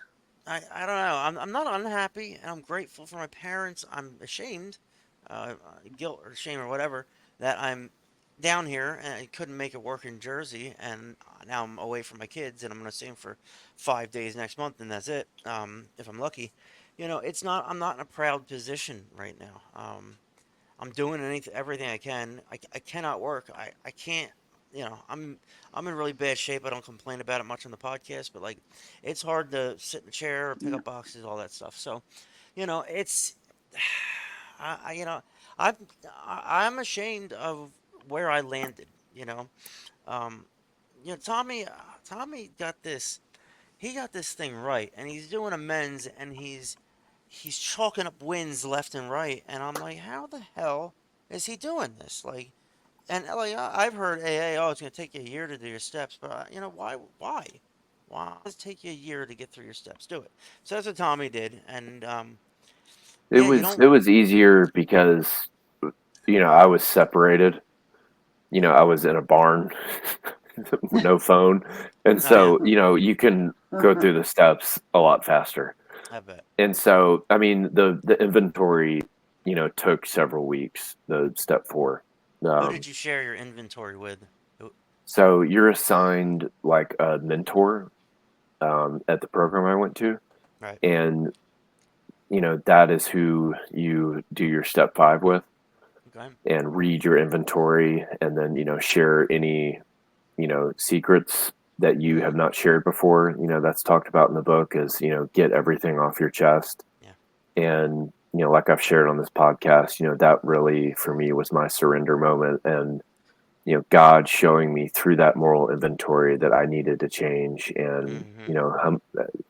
I don't know. I'm not unhappy, and I'm grateful for my parents. I'm ashamed, guilt or shame or whatever, that I'm down here and I couldn't make it work in Jersey, and now I'm away from my kids, and I'm gonna see them for 5 days next month, and that's it. If I'm lucky, it's not. I'm not in a proud position right now. I'm doing everything I can. I cannot work. I can't. I'm in really bad shape. I don't complain about it much on the podcast, but like, it's hard to sit in a chair or pick yeah. up boxes, all that stuff. So, it's I you know I'm I'm ashamed of where I landed. Um, Tommy got this. He got this thing right, and he's doing amends, and he's chalking up wins left and right, and I'm like, how the hell is he doing this? Like, and like I've heard AA, oh, it's gonna take you a year to do your steps, but why does it take you a year to get through your steps? Do it. So that's what Tommy did, and It yeah, you was don't. it was easier because I was separated. I was in a barn, no phone, and Oh yeah, so you can go through the steps a lot faster. I bet. And so, I mean, the inventory, took several weeks. The step four. Who Um, did you share your inventory with? so you're assigned like a mentor at the program I went to, Right. and that is who you do your step five with, Okay. and read your inventory, and then share any secrets that you have Mm-hmm. not shared before. That's talked about in the book, is get everything off your chest. Yeah. And like I've shared on this podcast, that really for me was my surrender moment, and God showing me through that moral inventory that I needed to change, and Mm-hmm.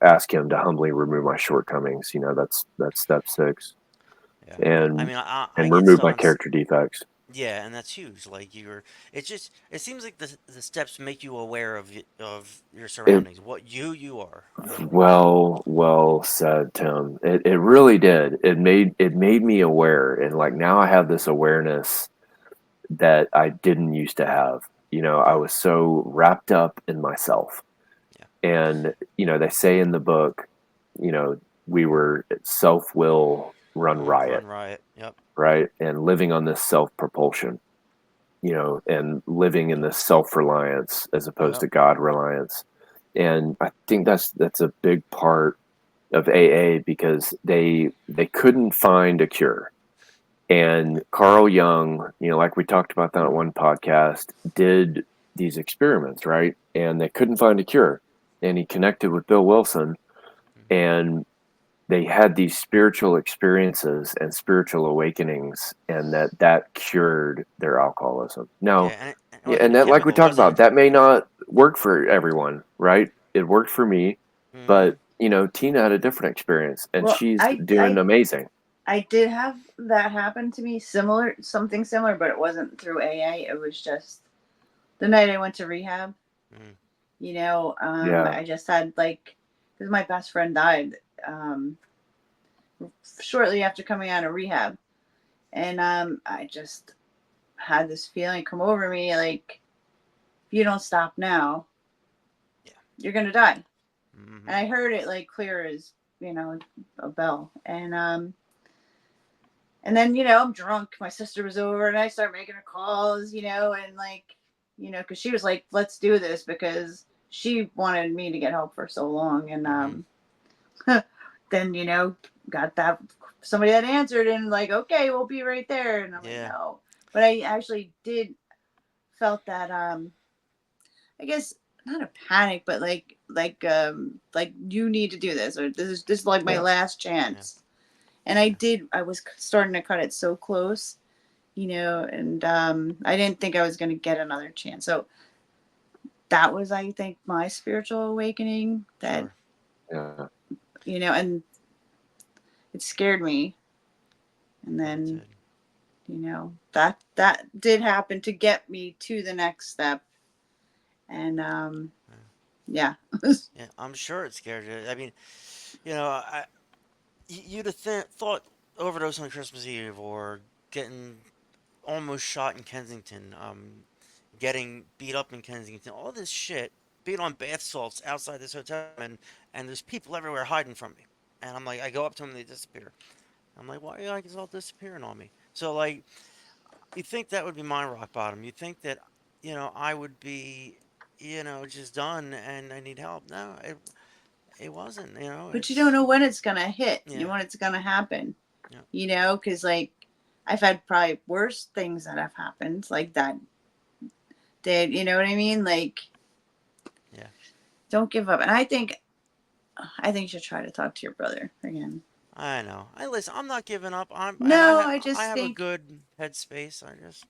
ask him to humbly remove my shortcomings. That's step six. Yeah. I and mean, I and get remove stuck my on. character defects. Yeah, and that's huge. Like it seems like the steps make you aware of your It surroundings, what you are. well said, Tim. It really did. It made me aware, and like now I have this awareness that I didn't used to have. I Mm, was so wrapped up in myself. yeah. And they say in the book, we were self will run riot, Run riot. Yep. right? And living on this self propulsion, and living in this self reliance as opposed Yep. to God reliance. And I think that's a big part of AA, because they couldn't find a cure. And Right. Carl Jung, like we talked about that on one podcast, did these experiments, right? And they couldn't find a cure. And he connected with Bill Wilson, Hmm. and they had these spiritual experiences and spiritual awakenings, and that cured their alcoholism. Now, Yeah, and it yeah, wasn't and a that, like we chemical, talked was it? about, that may not work for everyone, right? It worked for me, Mm-hmm. but Tina had a different experience, and Well, she's I, doing I, amazing. I did have that happen to me, something similar, but it wasn't through AA. It was just the night I went to rehab. Mm. Yeah, I just had like, because my best friend died um, shortly after coming out of rehab, and I just had this feeling come over me like, if you don't stop now, Yeah. you're gonna die. And Mm-hmm. I heard it like clear as a bell, and then I'm drunk. My sister was over, and I started making her calls, and like, because she was like, "Let's do this," because she wanted me to get help for so long, and Mm-hmm. then got that somebody that answered, and like, okay, we'll be right there, and I'm like, Yeah. no, but I actually did felt that I guess not a panic, but like you need to do this, or this is like my yeah, last Yeah. chance. And I Yeah. did. I was starting to cut it so close, and I didn't think I was going to get another chance. So that was, I think, my spiritual awakening that, Sure. Yeah. and it scared me. And Bet it then, did. that did happen to get me to the next step. And Yeah. yeah. Yeah, I'm sure it scared you. I mean, you'd have thought overdose on Christmas Eve or getting almost shot in Kensington, getting beat up in Kensington, all this shit, being on bath salts outside this hotel, and there's people everywhere hiding from me. And I'm like, I go up to them, they disappear. I'm like, why are you guys all disappearing on me? So like, you think that would be my rock bottom? You think that, I would be, just done and I need help? No, it wasn't. But you don't It's know when it's going to hit, yeah, when it's going to happen, yeah, because like I've had probably worse things that have happened like that did, you know what I mean? Like, yeah. don't give up. And I think you should try to talk to your brother again. I know. I listen. I'm not giving up. No, I I just have a think good headspace. I just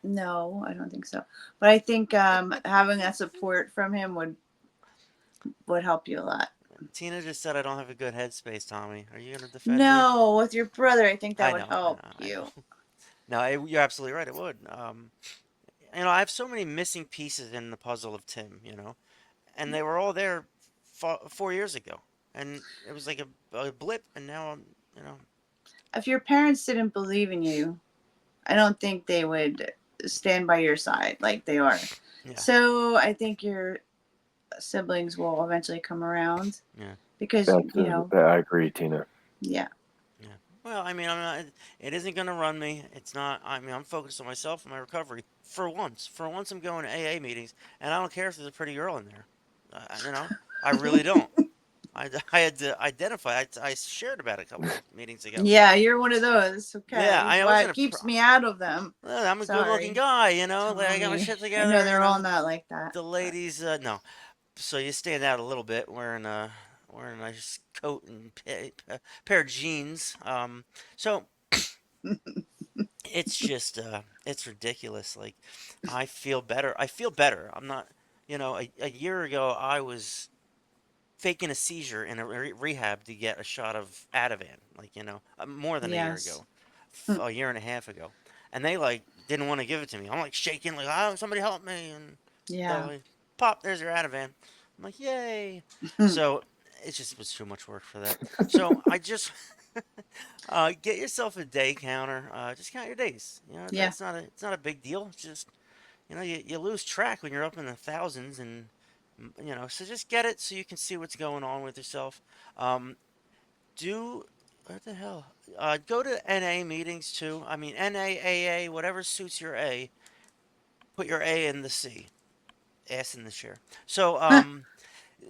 no, I don't think so. But I think having that support from him would help you a lot. Tina just said I don't have a good headspace. Tommy, are you gonna defend me? No, with your brother, I think that I would know. I help know. I you. know. No, you're absolutely right. It would. I have so many missing pieces in the puzzle of Tim. And they were all there 4 years ago, and it was like a blip, and now I'm. If your parents didn't believe in you, I don't think they would stand by your side like they are. Yeah, So I think your siblings will eventually come around yeah, because, I agree, Tina. yeah. yeah. Well, I mean, I'm not. It isn't gonna run me. It's not. I mean, I'm focused on myself and my recovery. For once, I'm going to AA meetings, and I don't care if there's a pretty girl in there. I really don't. I had to identify. I shared about it a couple meetings ago. Yeah, you're one of those. Yeah, Okay. I Why wasn't it a. keeps me out of them. I'm a good-looking Sorry, guy. Like I got my Tommy. shit I know together. they're all not like that. The But ladies, no. So you stand out a little bit wearing a nice coat and pair of jeans. So it's just it's ridiculous. Like I feel better. I feel better. I'm not. A year ago I was faking a seizure in a rehab to get a shot of Ativan. Like more than a year yes. ago, a year and a half ago, and they like didn't want to give it to me. I'm like shaking, like oh somebody help me, and they're Yeah. like pop, there's your Ativan. I'm like yay. So it just was too much work for that. So I just get yourself a day counter. Just count your days. Yeah. It's not a big deal. It's just you lose track when you're up in the thousands and so just get it so you can see what's going on with yourself. Um, do what the hell? Go to NA meetings too. I mean NA, AA, whatever suits your A. Put your A in the C. Ass in the chair. So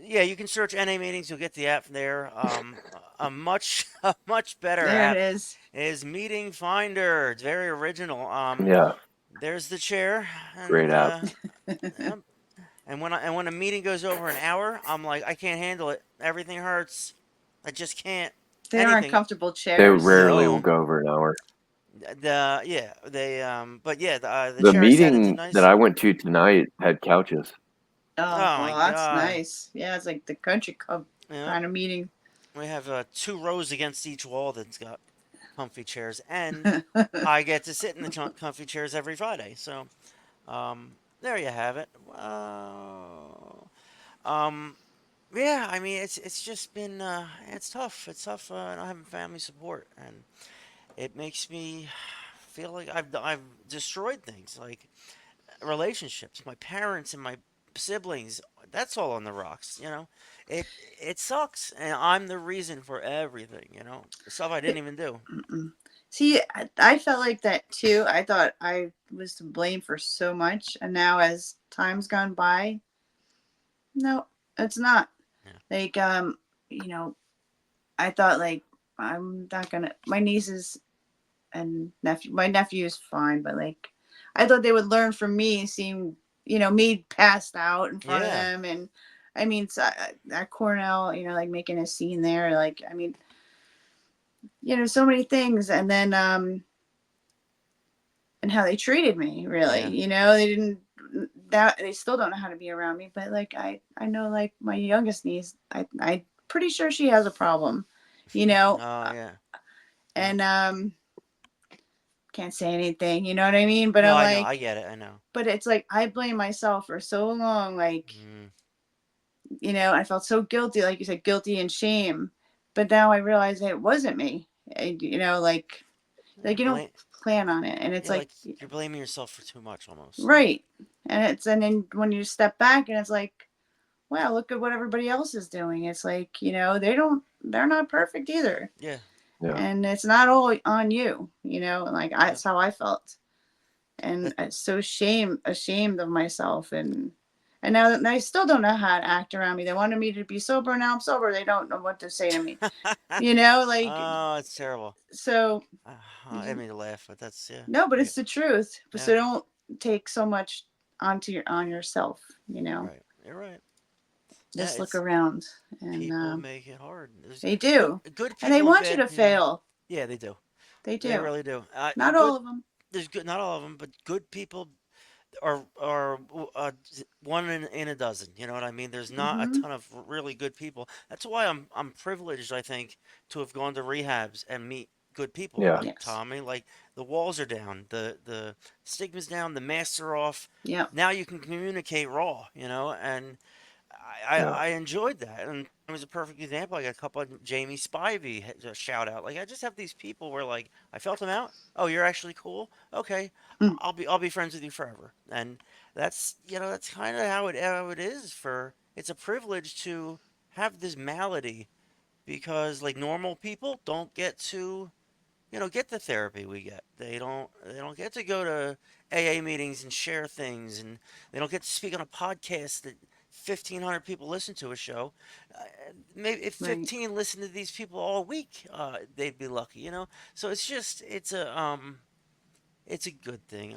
yeah, you can search NA meetings. You'll get the app there. A much a much better There it app is. is Meeting Finder. It's very original. Yeah, There's the chair, and great app. yep. And when a meeting goes over an hour, I'm like, I can't handle it. Everything hurts. I just can't. They aren't Anything. comfortable They chairs. rarely will No. go over an hour. But yeah, the The chair is set into meeting that nice. I went to tonight had couches. Oh, Oh my well, that's god. nice. Yeah, it's like the country club Yeah. kind of meeting. We have two rows against each wall that's got comfy chairs, and I get to sit in the comfy chairs every Friday. So, there you have it. Um, yeah, I mean it's just been it's tough. It's tough not having family support, and it makes me feel like I've destroyed things like relationships, my parents and my siblings. That's all on the rocks. It it sucks, and I'm the reason for everything. Stuff I didn't even do. Mm-mm. See, I felt like that too. I thought I was to blame for so much, and now as time's gone by, no, it's not. Yeah, Like, I thought like I'm not gonna. My nieces and nephew, my nephew is fine, but like, I thought they would learn from me, seeing me passed out in front of yeah, them, and I mean, so, at Cornell, like making a scene there, like I mean, so many things, and then and how they treated me. Really, Yeah. they didn't that they still don't know how to be around me. But like I know like my youngest niece, I pretty sure she has a problem, you know, Oh yeah. Yeah. and can't say anything. You know what I mean? But No, I'm I know. I like, get it. I know. but it's like I blame myself for so long. Like, Mm. I felt so guilty, like you said, guilty and shame. But now I realize that it wasn't me. Like you don't Blame. plan on it, and it's Yeah, like like you're blaming yourself for too much almost. Like, right, and then when you step back, and it's like, wow, look at what everybody else is doing. It's like they're not perfect either, yeah. Yeah. and it's not all on you. And like Yep. that's how I felt, and That, I'm so ashamed of myself, and now I still don't know how to act around me. They wanted me to be sober. Now I'm sober. They don't know what to say to me. Like oh, it's terrible. so. I didn't mean to laugh, but that's yeah. No, but I it's get. the truth. Yeah. So don't take so much on yourself. Right. You're right. Yeah. Just look It's around, and people make it hard. There's they do, good and they people and want you bad. to Yeah. fail. Yeah, they do. They They do. really do. Not Good. all of them. There's good. Not all of them, but good people are one in a dozen. You know what I mean? There's not a Mm-hmm. ton of really good people. That's why I'm privileged, I think, to have gone to rehabs and meet good people Yeah. like Yes. Tommy. Like the walls are down, the stigma's down, the masks are off. Yep. Now you can communicate raw, and Yeah. I enjoyed that, and it was a perfect example. I got a couple of Jamie Spivey shout out. Like I just have these people where like I felt them out. Oh, you're actually cool. Okay, Mm. I'll be friends with you forever. And that's kind of how it is. It's a privilege to have this malady because like normal people don't get to get the therapy we get. They don't get to go to AA meetings and share things, and they don't get to speak on a podcast that 1,500 people listen to a show. Uh, Maybe if Right. 15 listen to these people all week, they'd be lucky. So it's a good thing.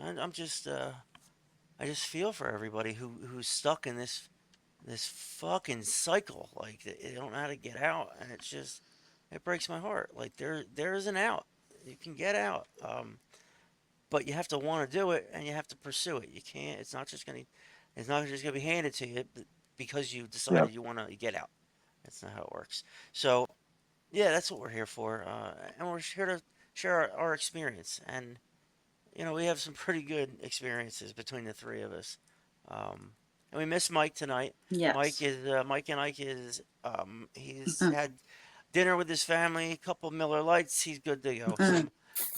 I just feel for everybody who's stuck in this fucking cycle. Like they don't know how to get out, and it breaks my heart. Like there is an out. You can get out, but you have to want to do it, and you have to pursue it. You can't. It's not just gonna be handed to you because you Yeah. decided you want to get out. That's not how it works. So yeah, that's what we're here for, and we're here to share our experience. And we have some pretty good experiences between the three of us. And we miss Mike tonight. Yes. Mike and Ike is he's had dinner with his family, a couple Miller Lights. He's good to go. Some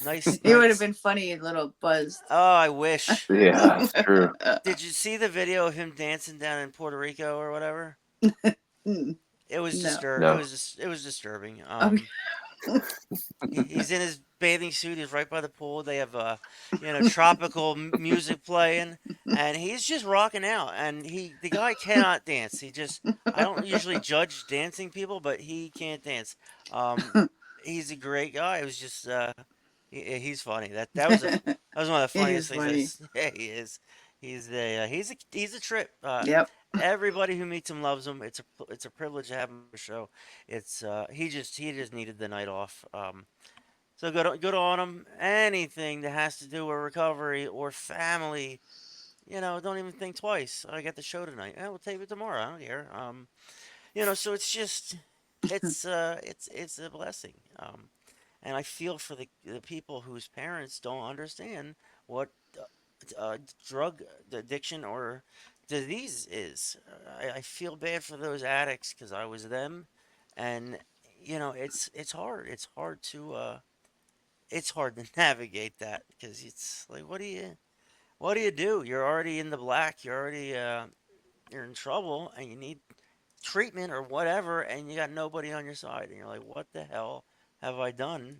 nice It would have nights. been funny, a little buzzed. Oh, I wish. Yeah. It's true. Did you see the video of him dancing down in Puerto Rico or whatever? It was No. No. it was disturbing. Okay. He's in his bathing suit. He's right by the pool. They have tropical music playing, and he's just rocking out. And the guy cannot dance. I don't usually judge dancing people, but he can't dance. Um, he's a great guy. It was just he's funny. That was one of the It funniest is things. funny. Yeah, he is. He's a trip. Yep. Everybody who meets him loves him. It's a privilege to have him on the show. He just needed the night off. So good on him. Anything that has to do with recovery or family, don't even think twice. I got the show tonight. We'll tape it tomorrow. I don't care. So it's just, it's a blessing. And I feel for the people whose parents don't understand what drug addiction or disease is. I feel bad for those addicts because I was them, and it's hard. It's hard to navigate that because it's like what do you do? You're already in the black. You're in trouble, and you need treatment or whatever, and you got nobody on your side, and you're like, what the hell have I done?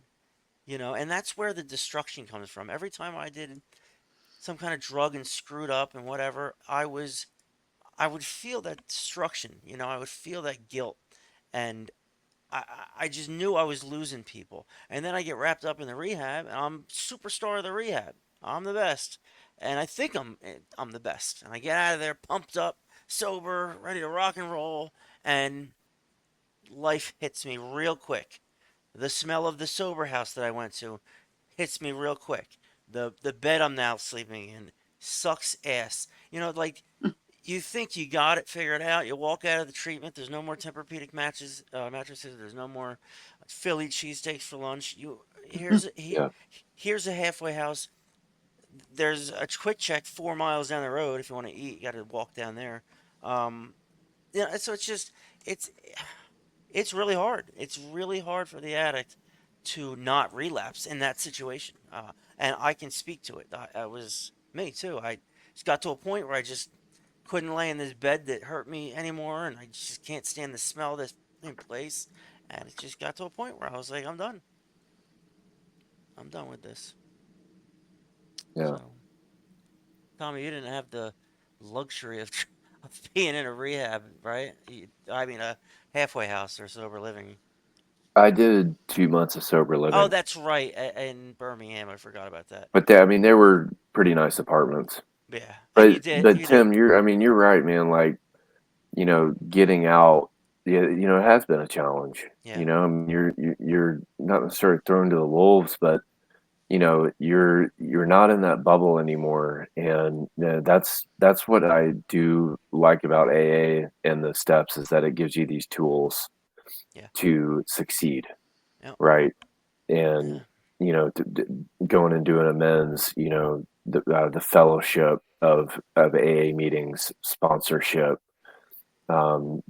And that's where the destruction comes from. Every time I did some kind of drug and screwed up and whatever, I would feel that destruction. I would feel that guilt, and I just knew I was losing people. And then I get wrapped up in the rehab, and I'm superstar of the rehab. I'm the best, and I think I'm the best. And I get out of there pumped up, sober, ready to rock and roll, and life hits me real quick. The smell of the sober house that I went to hits me real quick. The bed I'm now sleeping in sucks ass. Like you think you got it figured out. You walk out of the treatment. There's no more Tempur-Pedic mattresses. There's no more Philly cheesesteaks for lunch. Yeah. Here's a halfway house. There's a quick check 4 miles down the road. If you want to eat, you got to walk down there. Um, so it's it's really hard. It's really hard for the addict to not relapse in that situation. And I can speak to it. I was me too. I just got to a point where I just couldn't lay in this bed that hurt me anymore, and I just can't stand the smell of this in place. And it just got to a point where I was like, I'm done. I'm done with this. Yeah. So, Tommy, you didn't have the luxury of being in a rehab, right? I mean, a halfway house or sober living. I did 2 months of sober Oh, living, that's right. In Birmingham, I forgot about that. but I mean, they were pretty nice apartments. Yeah, and But but you did. Tim, I mean, you're right, man. Like, getting out, yeah, it has been a challenge. Yeah, I mean, you're not necessarily thrown to the wolves, but you're not in that bubble anymore, and that's what I do like about AA and the steps is that it gives you these tools yeah, to succeed, yeah, right? And yeah, going and doing amends, the fellowship of AA meetings, sponsorship,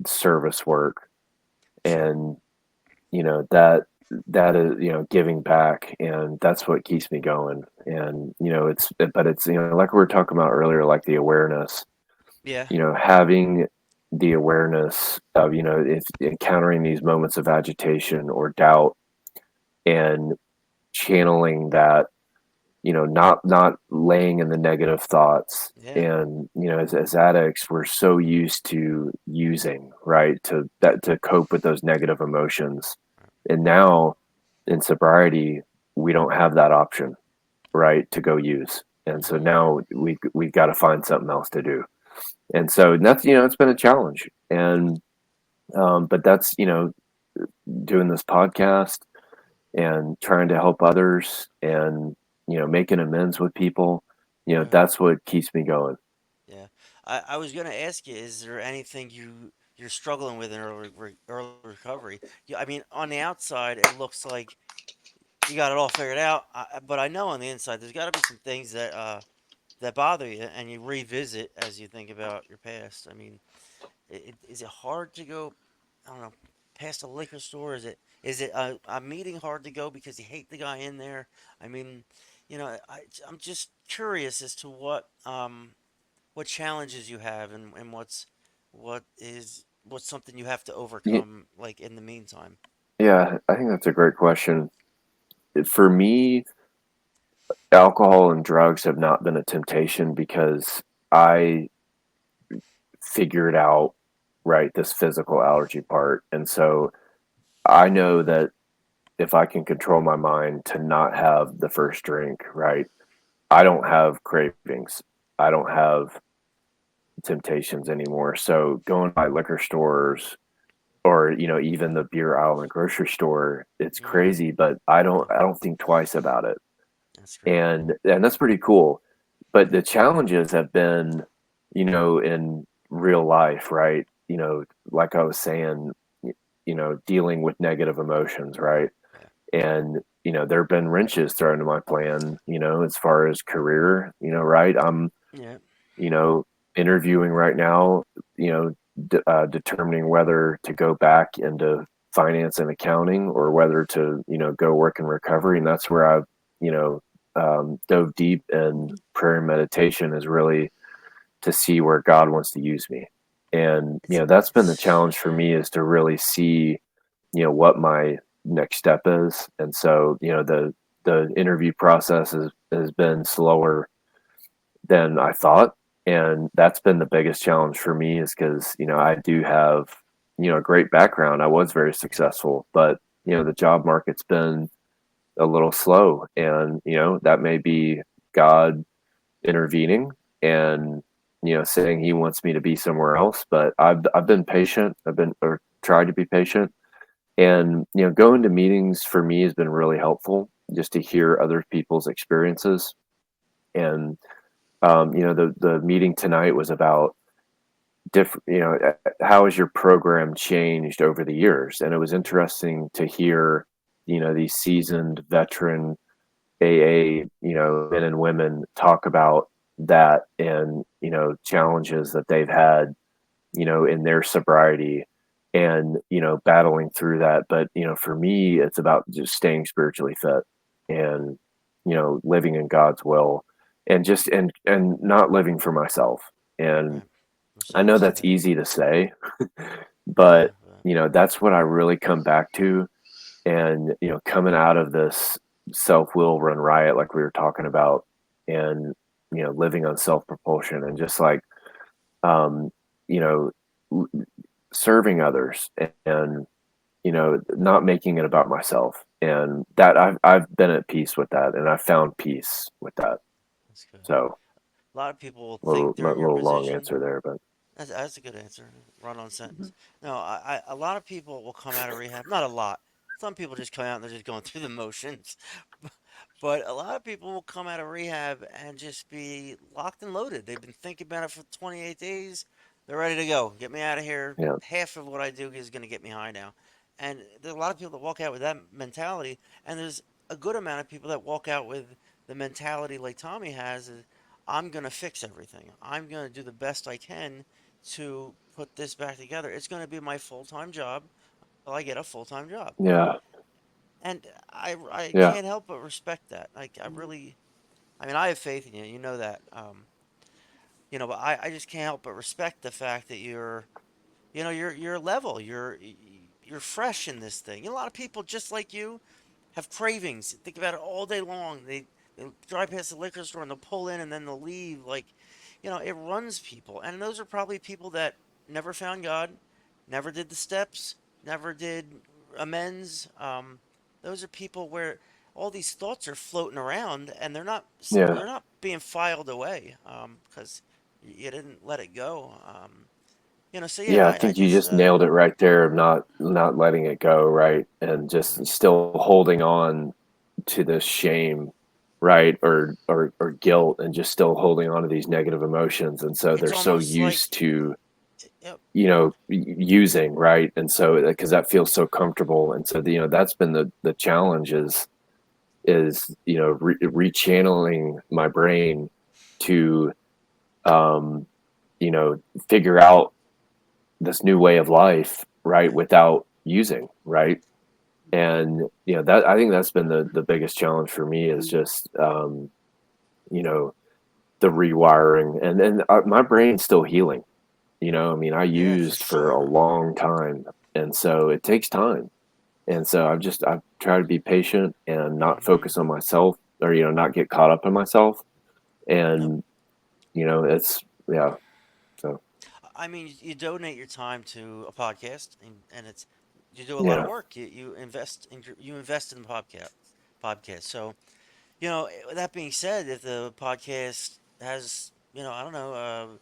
service work, sure. and that is giving back, and that's what keeps me going. And it's like we were talking about earlier, like the awareness, Yeah, having the awareness of if encountering these moments of agitation or doubt and channeling that, not laying in the negative thoughts. yeah, And as addicts, we're so used to using, right, to cope with those negative emotions. And now in sobriety, we don't have that option, right, to go use. And so hmm, now we've got to find something else to do. And so that's it's been a challenge. And but that's doing this podcast and trying to help others, and making amends with people, yeah, that's what keeps me going. yeah. I was gonna ask you, is there anything you're struggling with in early recovery? I mean, on the outside, it looks like you got it all figured out, but I know on the inside, there's got to be some things that bother you, and you revisit as you think about your past. I mean, is it hard to go? I don't know, past a liquor store? Is it a meeting hard to go because you hate the guy in there? I mean, I'm just curious as to what challenges you have, and what's something you have to Y- overcome, like in the meantime. yeah, I think that's a great question. For me, alcohol and drugs have not been a temptation because I figured out, right, this physical allergy part. And so I know that if I can control my mind to not have the first drink, right, I don't have cravings. I don't have temptations anymore. So going by liquor stores, or even the beer aisle in the grocery store, it's Mm, crazy, but yeah, I don't think twice about it. that's great. And that's pretty cool. But the challenges have been, in real life, right? Like I was saying, dealing with negative emotions, right? Yeah, And there have been wrenches thrown into my plan, as far as career, right? I'm yeah, you know interviewing right now, determining whether to go back into finance and accounting, or whether to go work in recovery. And that's where I've you know dove deep in prayer and meditation, is really to see where God wants to use me. And it's that's been the it's challenge for me, is to really see what my next step is. And so the interview process has been slower than I thought. And that's been the biggest challenge for me, is because, I do have, a great background. I was very yeah, successful, but, the job market's been a little slow. And, that may be God intervening and, saying he wants me to be somewhere else. But I've been patient. Or tried to be patient. And, going to meetings for me has been really helpful, just to hear other people's experiences. And the meeting tonight was about different. How has your program changed over the years? And it was interesting to hear these seasoned veteran AA men and women talk about that, and challenges that they've had in their sobriety, and battling through that. But for me, it's about just staying spiritually fit, and living in God's will, and just and not living for myself. And Right. I'm I sorry to know see that's that. easy to say, Yeah. but that's what I really come back to. And coming out of this self-will run riot, like we were talking about, and living on self-propulsion, and just like um you know serving others, and not making it about myself, and that I've been at peace with that, and I've found peace with that. That's good. So A lot of people will a little, think they're in your long position. answer there, but That's a good answer. Run on Mhm. sentence. No, a lot of people will come out of rehab. Not a lot. Some people just come out and they're just going through the motions. But a lot of people will come out of rehab and just be locked and loaded. They've been thinking about it for 28 days. They're ready to go. Get me out of here. yeah, Half of what I do is going to get me high now. And there's a lot of people that walk out with that mentality. And there's a good amount of people that walk out with the mentality like Tommy has is, I'm going to fix everything. I'm going to do the best I can to put this back together. It's going to be my full time job until I get a full time job. yeah, And I yeah, can't help but respect that. Like, I really, I mean, I have faith in you. You know that. But I just can't help but respect the fact that you're level. You're fresh in this thing. A lot of people just like you have cravings. Think about it all day long. They drive past the liquor store and they'll pull in and then they'll leave. Like, it runs people. And those are probably people that never found God, never did the steps, never did amends. Those are people where all these thoughts are floating around and yeah, they're not being filed away because you didn't let it go. So yeah, yeah. I I think you just just nailed it right there, of not letting it go, right, and just right. still holding on to this shame, right, or guilt, and just still holding on to these negative emotions, and so It's they're so almost like used to yep, using, right, and so because that feels so comfortable, and so that's been the challenge, is rechanneling my brain to um you know figure out this new way of life, right, right. without using, right. And that, I think that's been the biggest challenge for me, is just you know the rewiring, and my brain's still healing. I mean, I Yeah, for used for a sure. long time, and so it takes time. And so I've tried to be patient and not Hmm. focus on myself, or not get caught up in myself. Yep. And it's, yeah. So I mean, you donate your time to a podcast, and it's you do a lot of yeah, work. You invest in the podcast. So that being said, if the podcast has I don't know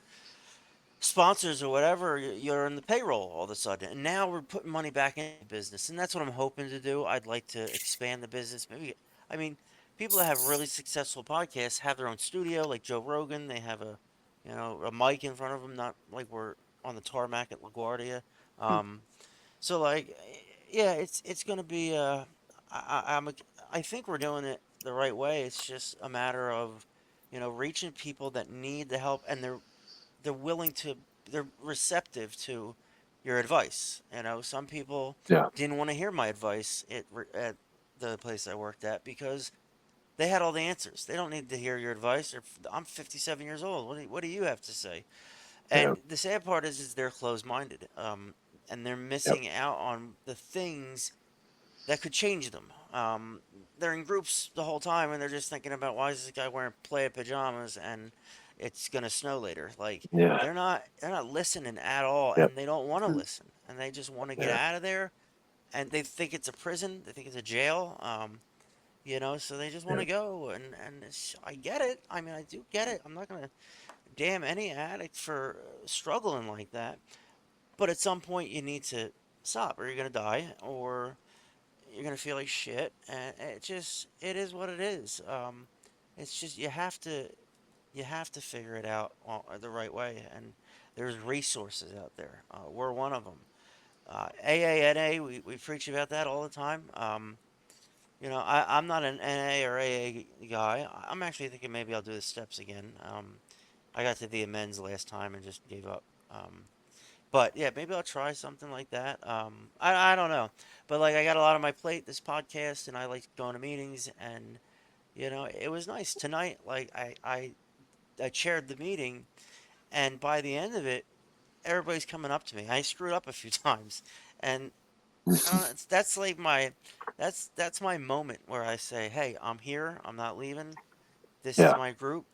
sponsors or whatever, you're in the payroll all of a sudden. And now we're putting money back into the business, and that's what I'm hoping to do. I'd like to expand the business. Maybe, I mean, people that have really successful podcasts have their own studio, like Joe Rogan. They have a mic in front of them, not like we're on the tarmac at LaGuardia. Um, so like, yeah, it's gonna be. I think we're doing it the right way. It's just a matter of, reaching people that need the help, and they're willing to they're receptive to your advice. Some people yeah, didn't want to hear my advice at the place I worked at because they had all the answers. They don't need to hear your advice. I'm 57 years old. What do you have to say? yeah, And the sad part is they're closed-minded, and they're yep, missing out on the things that could change them. They're in groups the whole time, and they're just thinking about why is this guy wearing playa pajamas and it's gonna snow later. Like yeah, they're not listening at all, yep, and they don't want to listen, and they just want to get yeah, out of there, and they think it's a prison, they think it's a jail. So they just want yeah, to go, and I get it. I mean, I do get it. I'm not gonna damn any addict for struggling like that, but at some point you need to stop, or you're gonna die, or you're gonna feel like shit, and it is what it is. It's just you have to you have to figure it out the right way, and there's resources out there. We're one of them. AANA, we preach about that all the time. I'm not an NA or AA guy. I'm actually thinking maybe I'll do the steps again. I got to the amends last time and just gave up. But yeah, maybe I'll try something like that. I don't know, but like I got a lot on my plate this podcast, and I like going to meetings, and it was nice tonight. Like I chaired the meeting, and by the end of it, everybody's coming up to me. I screwed up a few times, and I don't know. That's like that's my moment where I say, hey, I'm here. I'm not leaving. This is Yeah. my group.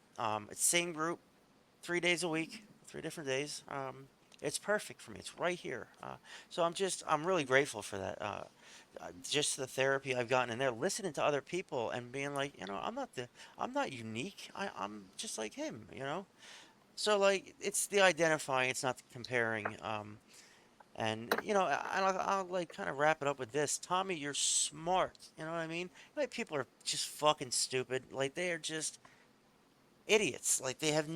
It's same group, 3 days a week, 3 different days. It's perfect for me. It's right here. So I'm really grateful for that. Just the therapy I've gotten in there, listening to other people and being like, I'm not unique. I'm just like him. So like, it's the identifying. It's not the comparing. And I'll like kind of wrap it up with this. Tommy, you're smart. You know what I mean? Like people are just fucking stupid. Like they are just idiots. Like they have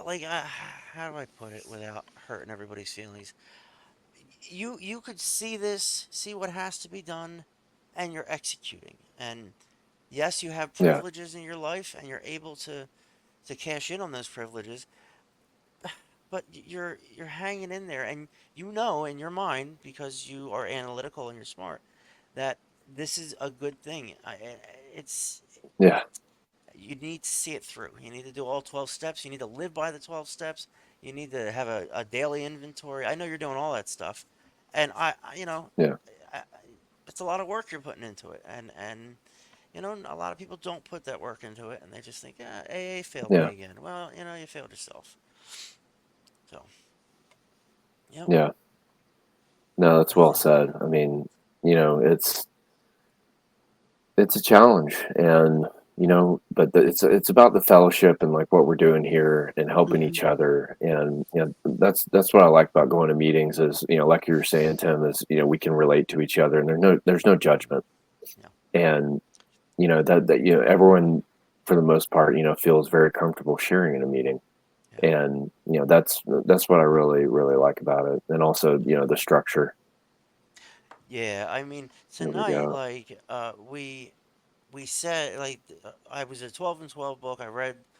like how do I put it without hurting everybody's feelings? You could see what has to be done, and you're executing. And yes, you have Yeah. privileges in your life, and you're able to cash in on those privileges. But you're hanging in there, and in your mind, because you are analytical and you're smart, that this is a good thing. It's Yeah. You need to see it through. You need to do all 12 steps. You need to live by the 12 steps. You need to have a daily inventory. I know you're doing all that stuff, and Yeah. I, it's a lot of work you're putting into it, and a lot of people don't put that work into it, and they just think, yeah, AA failed me Yeah. again. Well, you failed yourself. So, yep, Yeah. No, that's that's well it. said. I mean, it's a challenge, and but it's about the fellowship and like what we're doing here and helping Mhm. each other, and that's what I like about going to meetings is like you were saying, Tim, is we can relate to each other, and there's no judgment, Yeah, and that everyone for the most part feels very comfortable sharing in a meeting, yeah, and that's what I really really like about it, and also the structure. yeah. I mean, There we tonight, go. like, we said, like, I was a 12 and 12 book.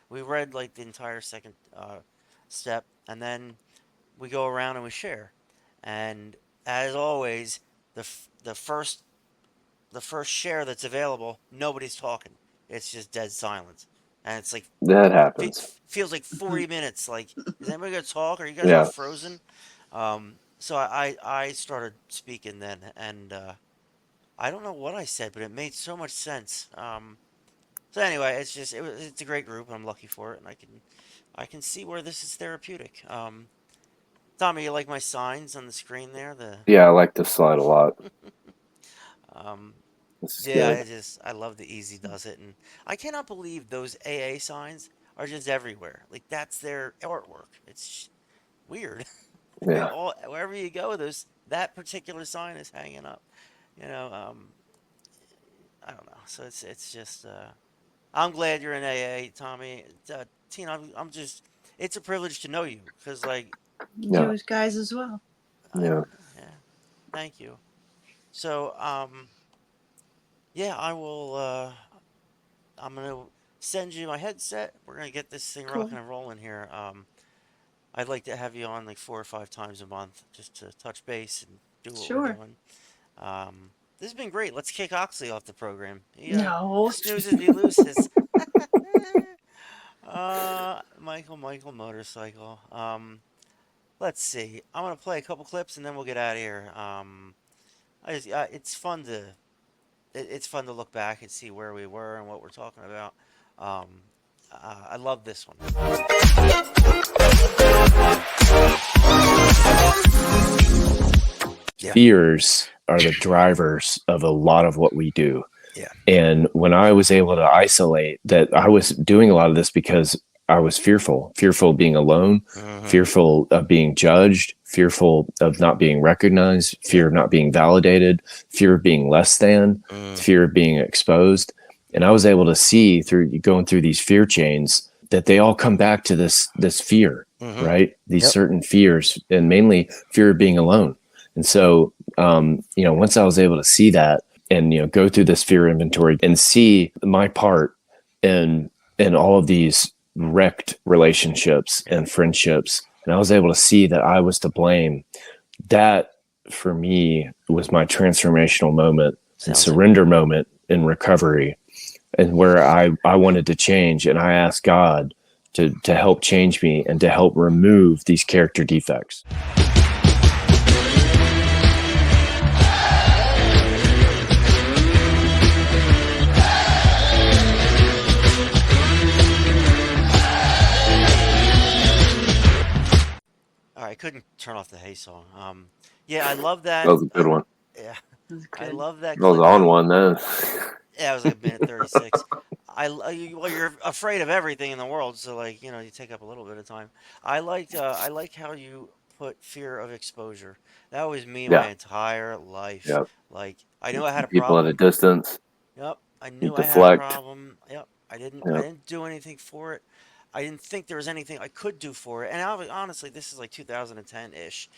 We read like the entire second step, and then we go around and we share. And as always, the first share that's available, nobody's talking. It's just dead silence, and it's like That happens. feels like 40 minutes. Like, is anybody gonna talk? Are you guys all Yeah. frozen? So I started speaking then, and I don't know what I said, but it made so much sense. So anyway, it's a great group, and I'm lucky for it, and I can see where this is therapeutic. Tommy, you like my signs on the screen there? Yeah, I like this slide a lot. Um, This is yeah, good. I love the easy does it, and I cannot believe those AA signs are just everywhere. Like that's their artwork. It's weird. Yeah. Wherever you go, that particular sign is hanging up. You know, I don't know. So it's just I'm glad you're in AA, Tommy. Tina, I'm just it's a privilege to know you because like Yeah. You guys as well. I Yeah. yeah, thank you. So yeah, I will. I'm gonna send you my headset. We're gonna get this thing Cool. rocking and rolling here. I'd like to have you on like 4 or 5 times a month just to touch base and do what we're Sure. doing. This has been great. Let's kick Oxley off the program. He No. snoozes, he loses. Michael motorcycle. Let's see. I'm gonna play a couple clips and then we'll get out of here. It's fun to look back and see where we were and what we're talking about. Um, I love this one. Yeah. Fears are the drivers of a lot of what we do. Yeah. And when I was able to isolate that, I was doing a lot of this because I was fearful of being alone, fearful of being judged, fearful of not being recognized, fear of not being validated, fear of being less than, fear of being exposed. And I was able to see through going through these fear chains that they all come back to this fear, Mm-hmm. right? These Yep. certain fears, and mainly fear of being alone. And so, once I was able to see that and, go through this fear inventory and see my part in all of these wrecked relationships Yep. and friendships, and I was able to see that I was to blame, that for me was my transformational moment and Sounds it. surrender moment in recovery, and where I wanted to change, and I asked God to help change me and to help remove these character defects. All right, I couldn't turn off the Hey song. Yeah, I love That that. was a good one. Yeah, That's I good. love that I was clip. on one then. Yeah, it was like a minute 36. Well, you're afraid of everything in the world, so like you take up a little bit of time. I like how you put fear of exposure. That was me my Yeah, entire life. yeah. Like I knew I had a Keep people at a problem. distance. Yep, I You knew I had a deflect. problem. Yep, I Yeah, didn't do anything for it. I didn't think there was anything I could do for it. And honestly, this is like 2010-ish.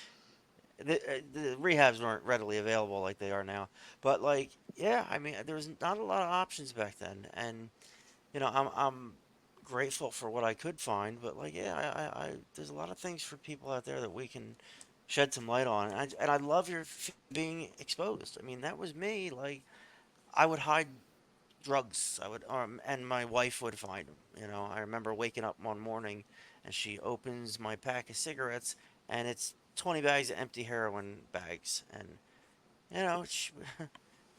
The rehabs weren't readily available like they are now. But like, yeah, I mean, there was not a lot of options back then, and I'm grateful for what I could find. But like, yeah, there's a lot of things for people out there that we can shed some light on, and I love your being exposed. I mean, that was me. Like, I would hide drugs. And my wife would find them. I remember waking up one morning, and she opens my pack of cigarettes, and it's 20 bags of empty heroin bags, and she,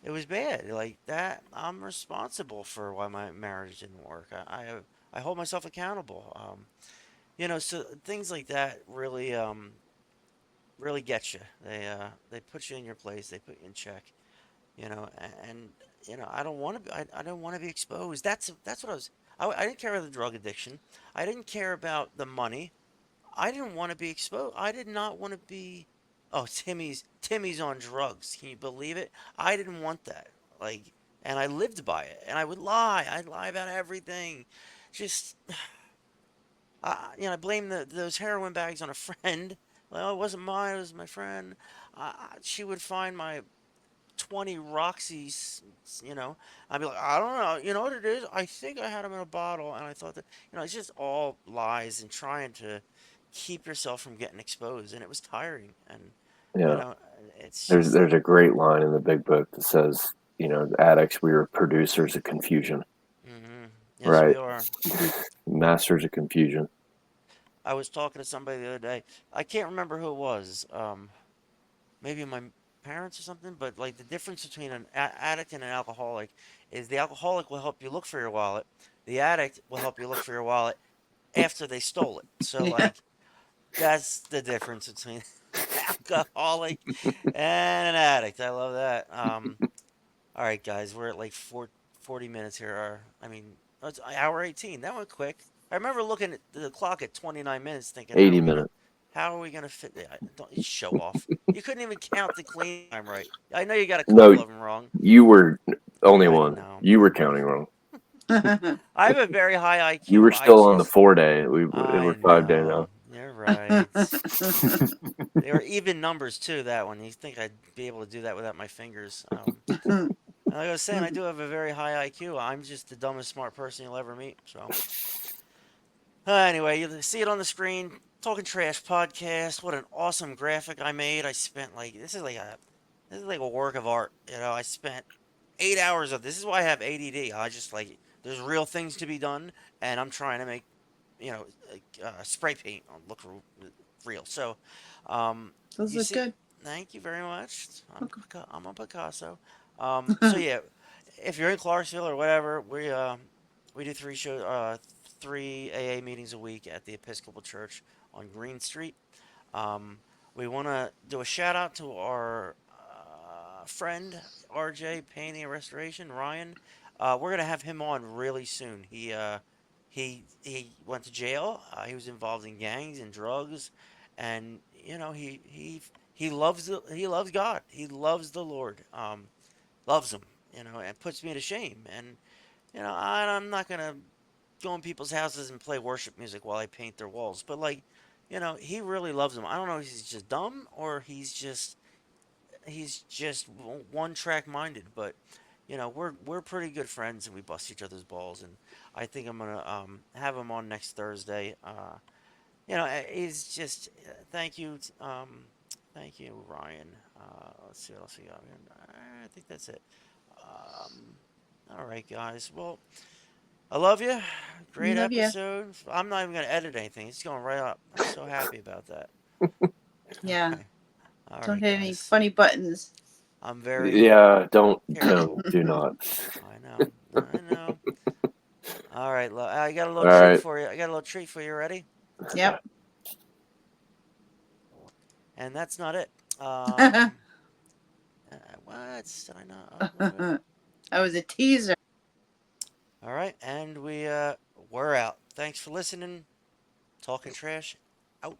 it was bad. Like that, I'm responsible for why my marriage didn't work. I hold myself accountable. So things like that really get you. They put you in your place. They put you in check. And I don't want to be, I don't want to be exposed. That's what I didn't care about the drug addiction. I didn't care about the money. I didn't want to be exposed. I did not want to be, oh, Timmy's on drugs. Can you believe it? I didn't want that. Like, and I lived by it. And I would lie. I'd lie about everything. Just, I blame those heroin bags on a friend. Well, it wasn't mine. It was my friend. She would find my 20 Roxy's, I'd be like, I don't know, you know what it is? I think I had them in a bottle, and I thought that, it's just all lies and trying to keep yourself from getting exposed, and it was tiring, and you yeah. know, it's There's just, there's a great line in the big book that says, addicts, we were producers of confusion, hmm yes, we right? are. Masters of confusion. I was talking to somebody the other day. I can't remember who it was. Maybe my parents or something. But like the difference between an addict and an alcoholic is the alcoholic will help you look for your wallet. The addict will help you look for your wallet after they stole it. So Yeah. like that's the difference between an alcoholic and an addict. I love that. All right, guys, we're at like 40 minutes here. I mean, it's hour 18. That went quick. I remember looking at the clock at 29 minutes, thinking, 80 minutes. how are we gonna fit that? Don't show off. You couldn't even count the clean time right. I know you got a No, couple of them wrong. you were only I one. know. You were counting wrong. I have a very high You IQ. were I still on the just, 4 day. I We're 5 day know. now. You're right. They were even numbers too. That one. You think I'd be able to do that without my fingers? Like I was saying, I do have a very high IQ. I'm just the dumbest smart person you'll ever meet. So, anyway, you see it on the screen. Talking Trash podcast. What an awesome graphic I made. I spent like this is like a work of art. I spent 8 hours of this. Is why I have ADD. I just like there's real things to be done, and I'm trying to make like, spray paint look real. So, Those you look see, good. thank you very much. Welcome. I'm a Picasso. So yeah, if you're in Clarksville or whatever, we do three AA meetings a week at the Episcopal Church on Green Street. Um, we want to do a shout out to our friend RJ Painting and Restoration, Ryan. We're gonna have him on really soon. He went to jail. He was involved in gangs and drugs, and he loves God. He loves the Lord. Loves him. And puts me to shame. And I'm not gonna go in people's houses and play worship music while I paint their walls. But like, he really loves them. I don't know if he's just dumb or he's just one track minded. But we're pretty good friends and we bust each other's balls. And I think I'm gonna have him on next Thursday. He's just thank you, Ryan. Let's see what else we got. I think that's it. Um, all right, guys. Well, I love you. Great Love you. episode. I'm not even going to edit anything. It's going right up. I'm so happy about that. Yeah. Okay. All Don't right, hit any guys. funny buttons. I'm very Yeah, don't careful. do not. I know. I know. All right. I got a little All treat right. for you. I got a little treat for you. Ready? Yep. And that's not it. That What? Did I not? Oh, wait, wait. was a teaser. All right. And we're out. Thanks for listening. Talking trash. Out.